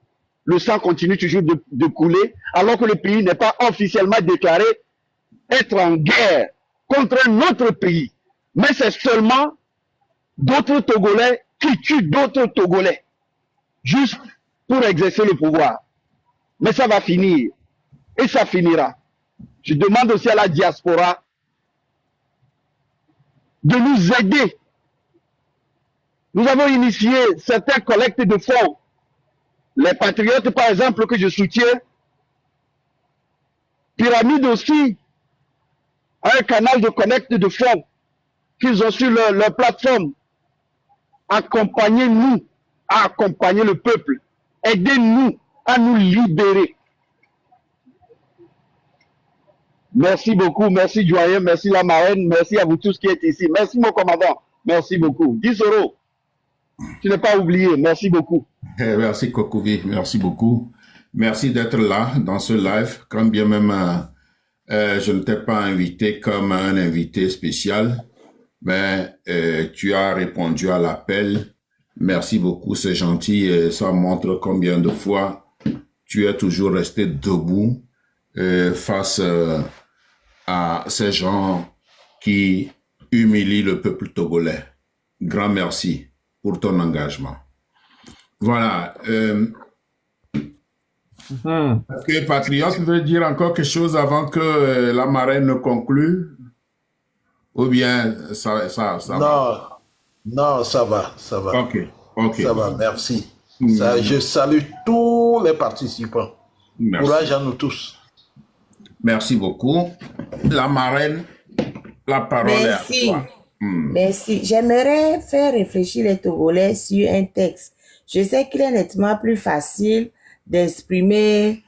Le sang continue toujours de couler, alors que le pays n'est pas officiellement déclaré être en guerre contre un autre pays. Mais c'est seulement d'autres Togolais qui tuent d'autres Togolais, juste pour exercer le pouvoir. Mais ça va finir, et ça finira. Je demande aussi à la diaspora de nous aider. Nous avons initié certaines collectes de fonds. Les patriotes, par exemple, que je soutiens, Pyramide aussi, a un canal de collecte de fonds qu'ils ont sur leur plateforme. Accompagnez-nous à accompagner le peuple. Aidez-nous à nous libérer. Merci beaucoup, merci Doyen, merci la marraine, merci à vous tous qui êtes ici. Merci mon commandant, merci beaucoup. 10 €, tu n'es pas oublié, merci beaucoup. Merci Kokouvi, merci beaucoup. Merci d'être là dans ce live, quand bien même je ne t'ai pas invité comme un invité spécial, mais tu as répondu à l'appel. Merci beaucoup, c'est gentil et ça montre combien de fois tu es toujours resté debout face à ces gens qui humilient le peuple togolais. Grand merci pour ton engagement. Voilà. Est-ce que Patriote veut dire encore quelque chose avant que la marraine ne conclue? Ou bien ça va? Non, ça va. Ok. Ça va, merci. Je salue tous les participants. Merci. Courage à nous tous. Merci beaucoup. La marraine, la parole est à toi. Merci. J'aimerais faire réfléchir les Togolais sur un texte. Je sais qu'il est nettement plus facile d'exprimer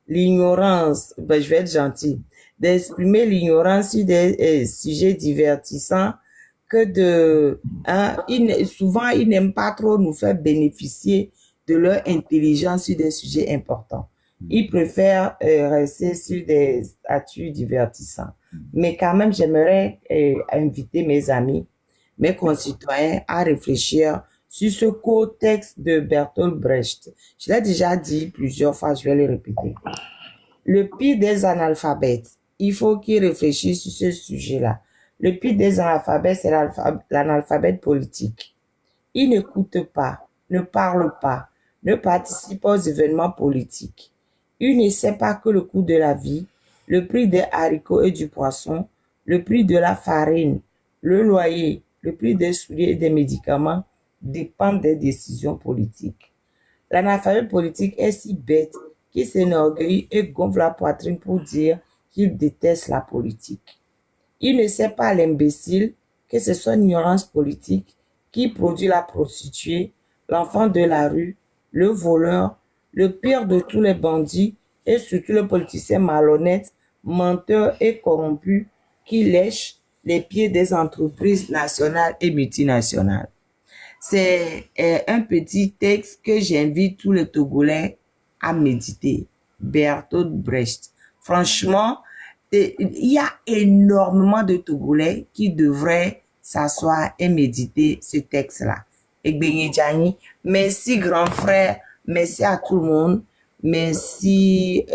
l'ignorance, je vais être gentil, d'exprimer l'ignorance sur des sujets divertissants que souvent ils n'aiment pas trop nous faire bénéficier de leur intelligence sur des sujets importants. Ils préfèrent rester sur des statuts divertissants. Mais quand même, j'aimerais inviter mes amis, mes concitoyens à réfléchir sur ce court texte de Bertolt Brecht. Je l'ai déjà dit plusieurs fois, je vais le répéter. Le pire des analphabètes, il faut qu'ils réfléchissent sur ce sujet-là. Le pire des analphabètes, c'est l'analphabète politique. Il n'écoute pas, ne parle pas, ne participe aux événements politiques. Il ne sait pas que le coût de la vie, le prix des haricots et du poisson, le prix de la farine, le loyer, le prix des souliers et des médicaments dépendent des décisions politiques. L'analphabète politique est si bête qu'il s'enorgueillit et gonfle la poitrine pour dire qu'il déteste la politique. Il ne sait pas, l'imbécile, que c'est son ignorance politique qui produit la prostituée, l'enfant de la rue, le voleur, le pire de tous les bandits et surtout le politicien malhonnête, menteur et corrompu qui lèche les pieds des entreprises nationales et multinationales. C'est un petit texte que j'invite tous les Togolais à méditer. Bertolt Brecht. Franchement, il y a énormément de Togolais qui devraient s'asseoir et méditer ce texte-là. Et Benye, merci grand frère, merci à tout le monde, merci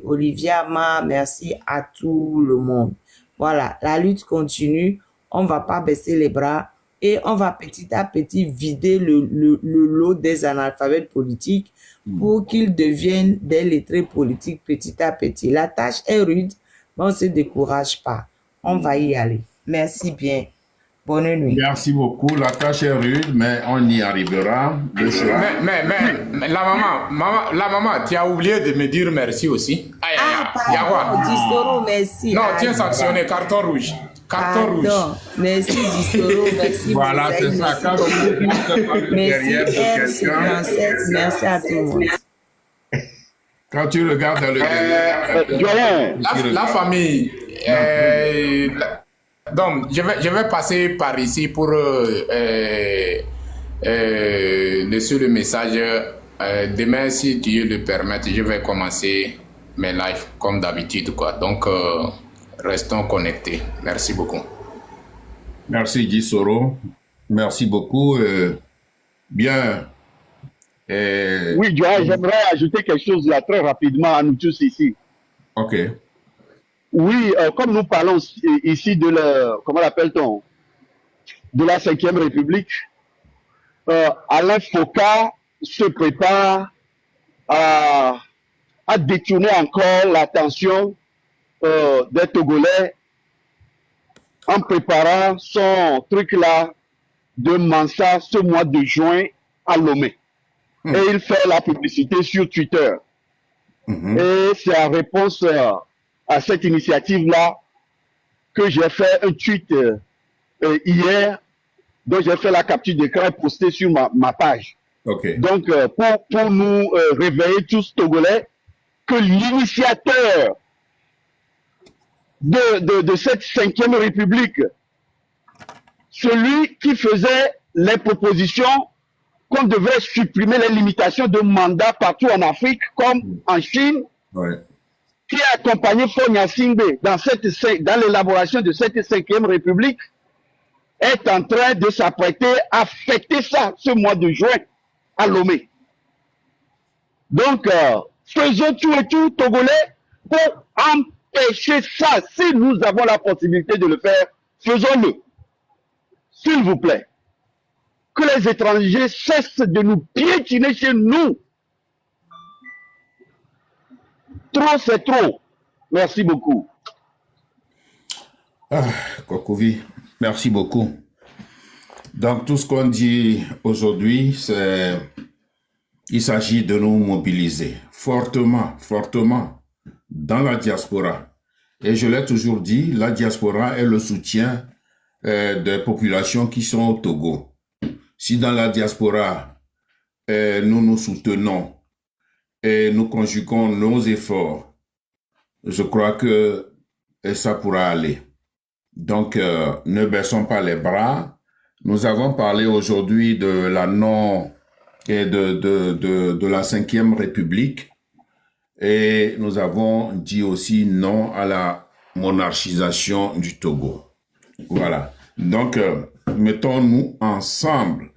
Olivier Ama, merci à tout le monde. Voilà, la lutte continue, on va pas baisser les bras et on va petit à petit vider le lot des analphabètes politiques pour qu'ils deviennent des lettrés politiques petit à petit. La tâche est rude, mais on ne se décourage pas. On va y aller. Merci bien. Bonne nuit. Merci beaucoup. La tâche est rude, mais on y arrivera. Mais la maman, tu as oublié de me dire merci aussi. Pardon, Distoro, merci. Non, tu es sanctionné, carton rouge. Carton rouge. Pardon. Merci Dissoro, merci Voilà, Moussaï, c'est ça. merci Quand Kokobi, on se parle merci derrière de quelqu'un, R57, merci à tout le monde. quand tu regardes dans le derrière, La famille. Donc, je vais passer par ici pour laisser le message. Demain, si Dieu le permet, je vais commencer mes lives comme d'habitude, quoi. Donc, restons connectés. Merci beaucoup. merci Gisoro. Merci beaucoup. Bien. Oui, Joël, j'aimerais ajouter quelque chose là très rapidement à nous tous ici. Ok. Oui, comme nous parlons ici de la, comment l'appelle-t-on, de la 5e République, Alain Foka se prépare à détourner encore l'attention des Togolais en préparant son truc là de Mansa ce mois de juin à Lomé. Et il fait la publicité sur Twitter. Et c'est en réponse à cette initiative-là que j'ai fait un tweet hier, dont j'ai fait la capture d'écran et posté sur ma page. Ok. Donc, pour nous réveiller tous Togolais, que l'initiateur de cette 5e République, celui qui faisait les propositions qu'on devrait supprimer les limitations de mandat partout en Afrique, comme en Chine, qui a accompagné Fonya Singbe dans l'élaboration de cette 5e République, est en train de s'apprêter à fêter ça ce mois de juin à Lomé. Donc, faisons tout et tout, Togolais, pour empêcher ça. Si nous avons la possibilité de le faire, faisons-le. S'il vous plaît. Que les étrangers cessent de nous piétiner chez nous. Trop, c'est trop. Merci beaucoup. Kokovi, merci beaucoup. Donc, tout ce qu'on dit aujourd'hui, c'est il s'agit de nous mobiliser fortement, fortement dans la diaspora. Et je l'ai toujours dit, la diaspora est le soutien des populations qui sont au Togo. Si dans la diaspora, nous nous soutenons et nous conjuguons nos efforts, je crois que ça pourra aller. Donc, ne baissons pas les bras. Nous avons parlé aujourd'hui de la non et de la 5e République et nous avons dit aussi non à la monarchisation du Togo. Voilà. Donc, mettons-nous ensemble.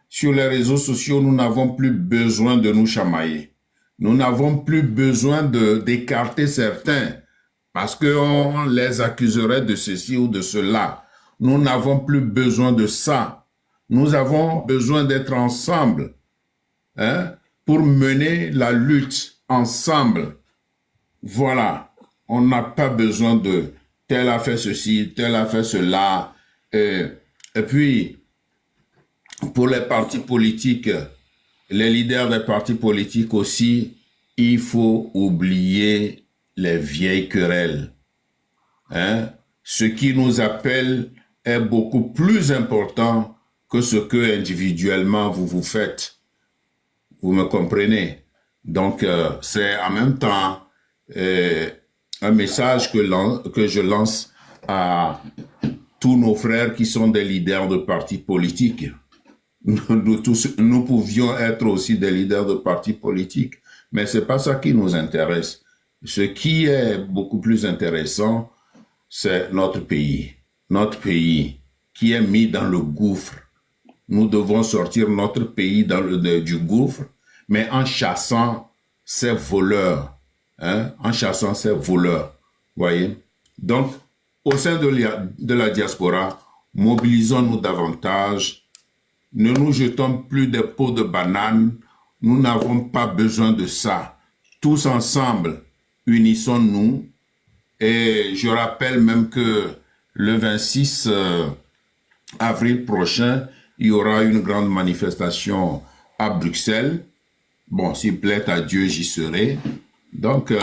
Sur les réseaux sociaux, nous n'avons plus besoin de nous chamailler. Nous n'avons plus besoin d'écarter certains parce qu'on les accuserait de ceci ou de cela. Nous n'avons plus besoin de ça. Nous avons besoin d'être ensemble pour mener la lutte ensemble. Voilà. On n'a pas besoin de tel a fait ceci, tel a fait cela. Et puis, pour les partis politiques, les leaders des partis politiques aussi, il faut oublier les vieilles querelles. Ce qui nous appelle est beaucoup plus important que ce que individuellement vous faites. Vous me comprenez? Donc, c'est en même temps un message que je lance à tous nos frères qui sont des leaders de partis politiques. Nous pouvions être aussi des leaders de partis politiques, mais c'est pas ça qui nous intéresse. Ce qui est beaucoup plus intéressant, c'est notre pays. Notre pays qui est mis dans le gouffre. Nous devons sortir notre pays du gouffre, mais en chassant ces voleurs. En chassant ces voleurs. Voyez? Donc, au sein de la diaspora, mobilisons-nous davantage. Ne nous jetons plus des peaux de banane. Nous n'avons pas besoin de ça. Tous ensemble, unissons-nous. Et je rappelle même que le 26 avril prochain, il y aura une grande manifestation à Bruxelles. Bon, s'il plaît à Dieu, j'y serai. Donc,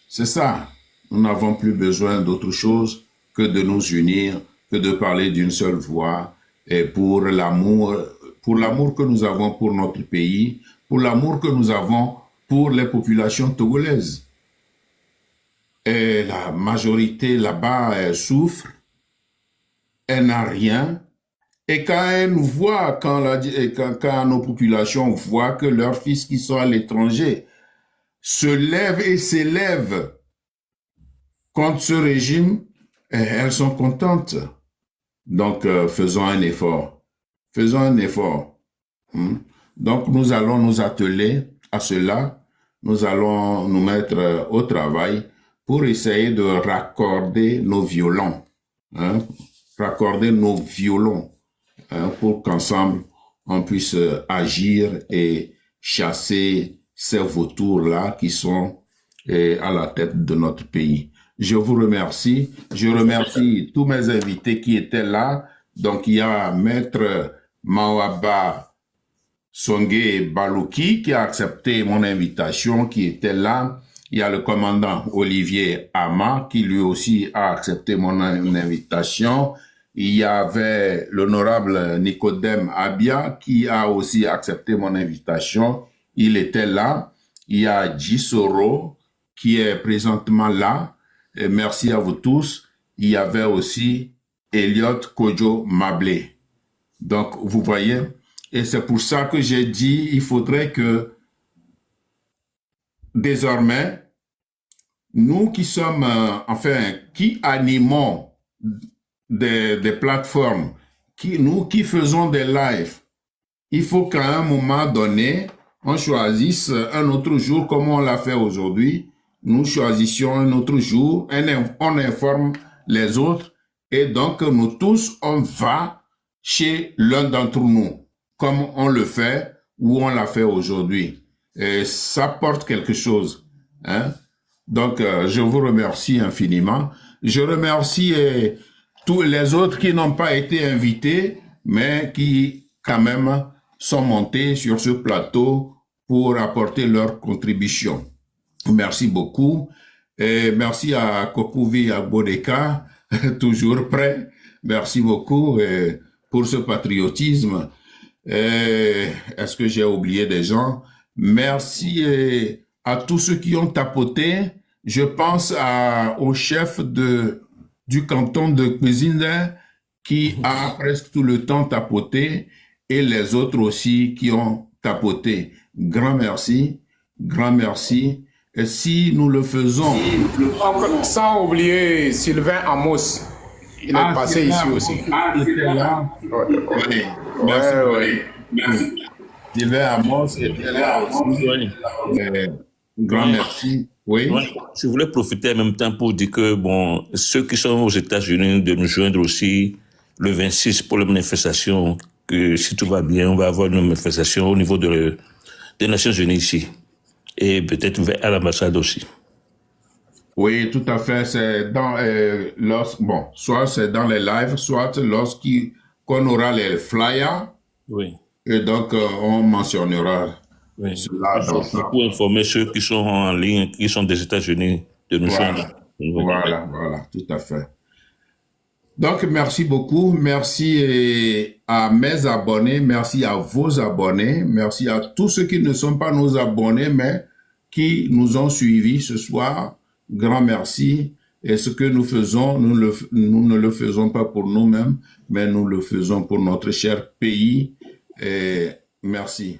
c'est ça. Nous n'avons plus besoin d'autre chose que de nous unir, que de parler d'une seule voix, et pour l'amour que nous avons pour notre pays, pour l'amour que nous avons pour les populations togolaises. Et la majorité là-bas, elle souffre, elle n'a rien. Et quand elle nous voit, quand nos populations voient que leurs fils qui sont à l'étranger se lèvent et s'élèvent contre ce régime, elles sont contentes. Donc, faisons un effort. Faisons un effort. Donc, nous allons nous atteler à cela. Nous allons nous mettre au travail pour essayer de raccorder nos violons. Raccorder nos violons pour qu'ensemble, on puisse agir et chasser ces vautours-là qui sont à la tête de notre pays. Je vous remercie. Je remercie tous mes invités qui étaient là. Donc, il y a Maître Mawaba Songé Balouki qui a accepté mon invitation, qui était là. Il y a le commandant Olivier Ama qui lui aussi a accepté mon invitation. Il y avait l'honorable Nicodème Abia qui a aussi accepté mon invitation. Il était là. Il y a Jisoro qui est présentement là. Et merci à vous tous. Il y avait aussi Elliot Kojo Mablé. Donc, vous voyez, et c'est pour ça que j'ai dit, il faudrait que désormais, nous qui sommes, qui animons des plateformes, nous qui faisons des lives, il faut qu'à un moment donné, on choisisse un autre jour comme on l'a fait aujourd'hui. Nous choisissions un autre jour, on informe les autres et donc nous tous, on va chez l'un d'entre nous, comme on le fait ou on l'a fait aujourd'hui. Et ça porte quelque chose. Donc, je vous remercie infiniment. Je remercie tous les autres qui n'ont pas été invités, mais qui quand même sont montés sur ce plateau pour apporter leur contribution. Merci beaucoup. Et merci à Kokuvi Agbodeka, toujours prêt. Merci beaucoup pour ce patriotisme. Est-ce que j'ai oublié des gens? Merci à tous ceux qui ont tapoté. Je pense au chef du canton de Kwezinda qui a presque tout le temps tapoté et les autres aussi qui ont tapoté. Grand merci, grand merci. Et si nous le faisons... Sans oublier Sylvain Amos. Il est passé ici aussi. Il était là. Oui. Merci. Sylvain Amos était là aussi. Grand merci. Oui. Je voulais profiter en même temps pour dire que, bon, ceux qui sont aux États-Unis, de nous joindre aussi le 26 pour la manifestation, que si tout va bien, on va avoir une manifestation au niveau des Nations Unies ici. Et peut-être à l'ambassade aussi. Oui, tout à fait. C'est dans, soit c'est dans les lives, soit lorsqu'on aura les flyers. Oui. Et donc, on mentionnera cela. Pour informer ceux qui sont en ligne, qui sont des États-Unis, de nous joindre. Voilà, tout à fait. Donc, merci beaucoup. Merci à mes abonnés. Merci à vos abonnés. Merci à tous ceux qui ne sont pas nos abonnés, mais qui nous ont suivis ce soir. Grand merci. Et ce que nous faisons, nous ne le faisons pas pour nous-mêmes, mais nous le faisons pour notre cher pays. Et merci.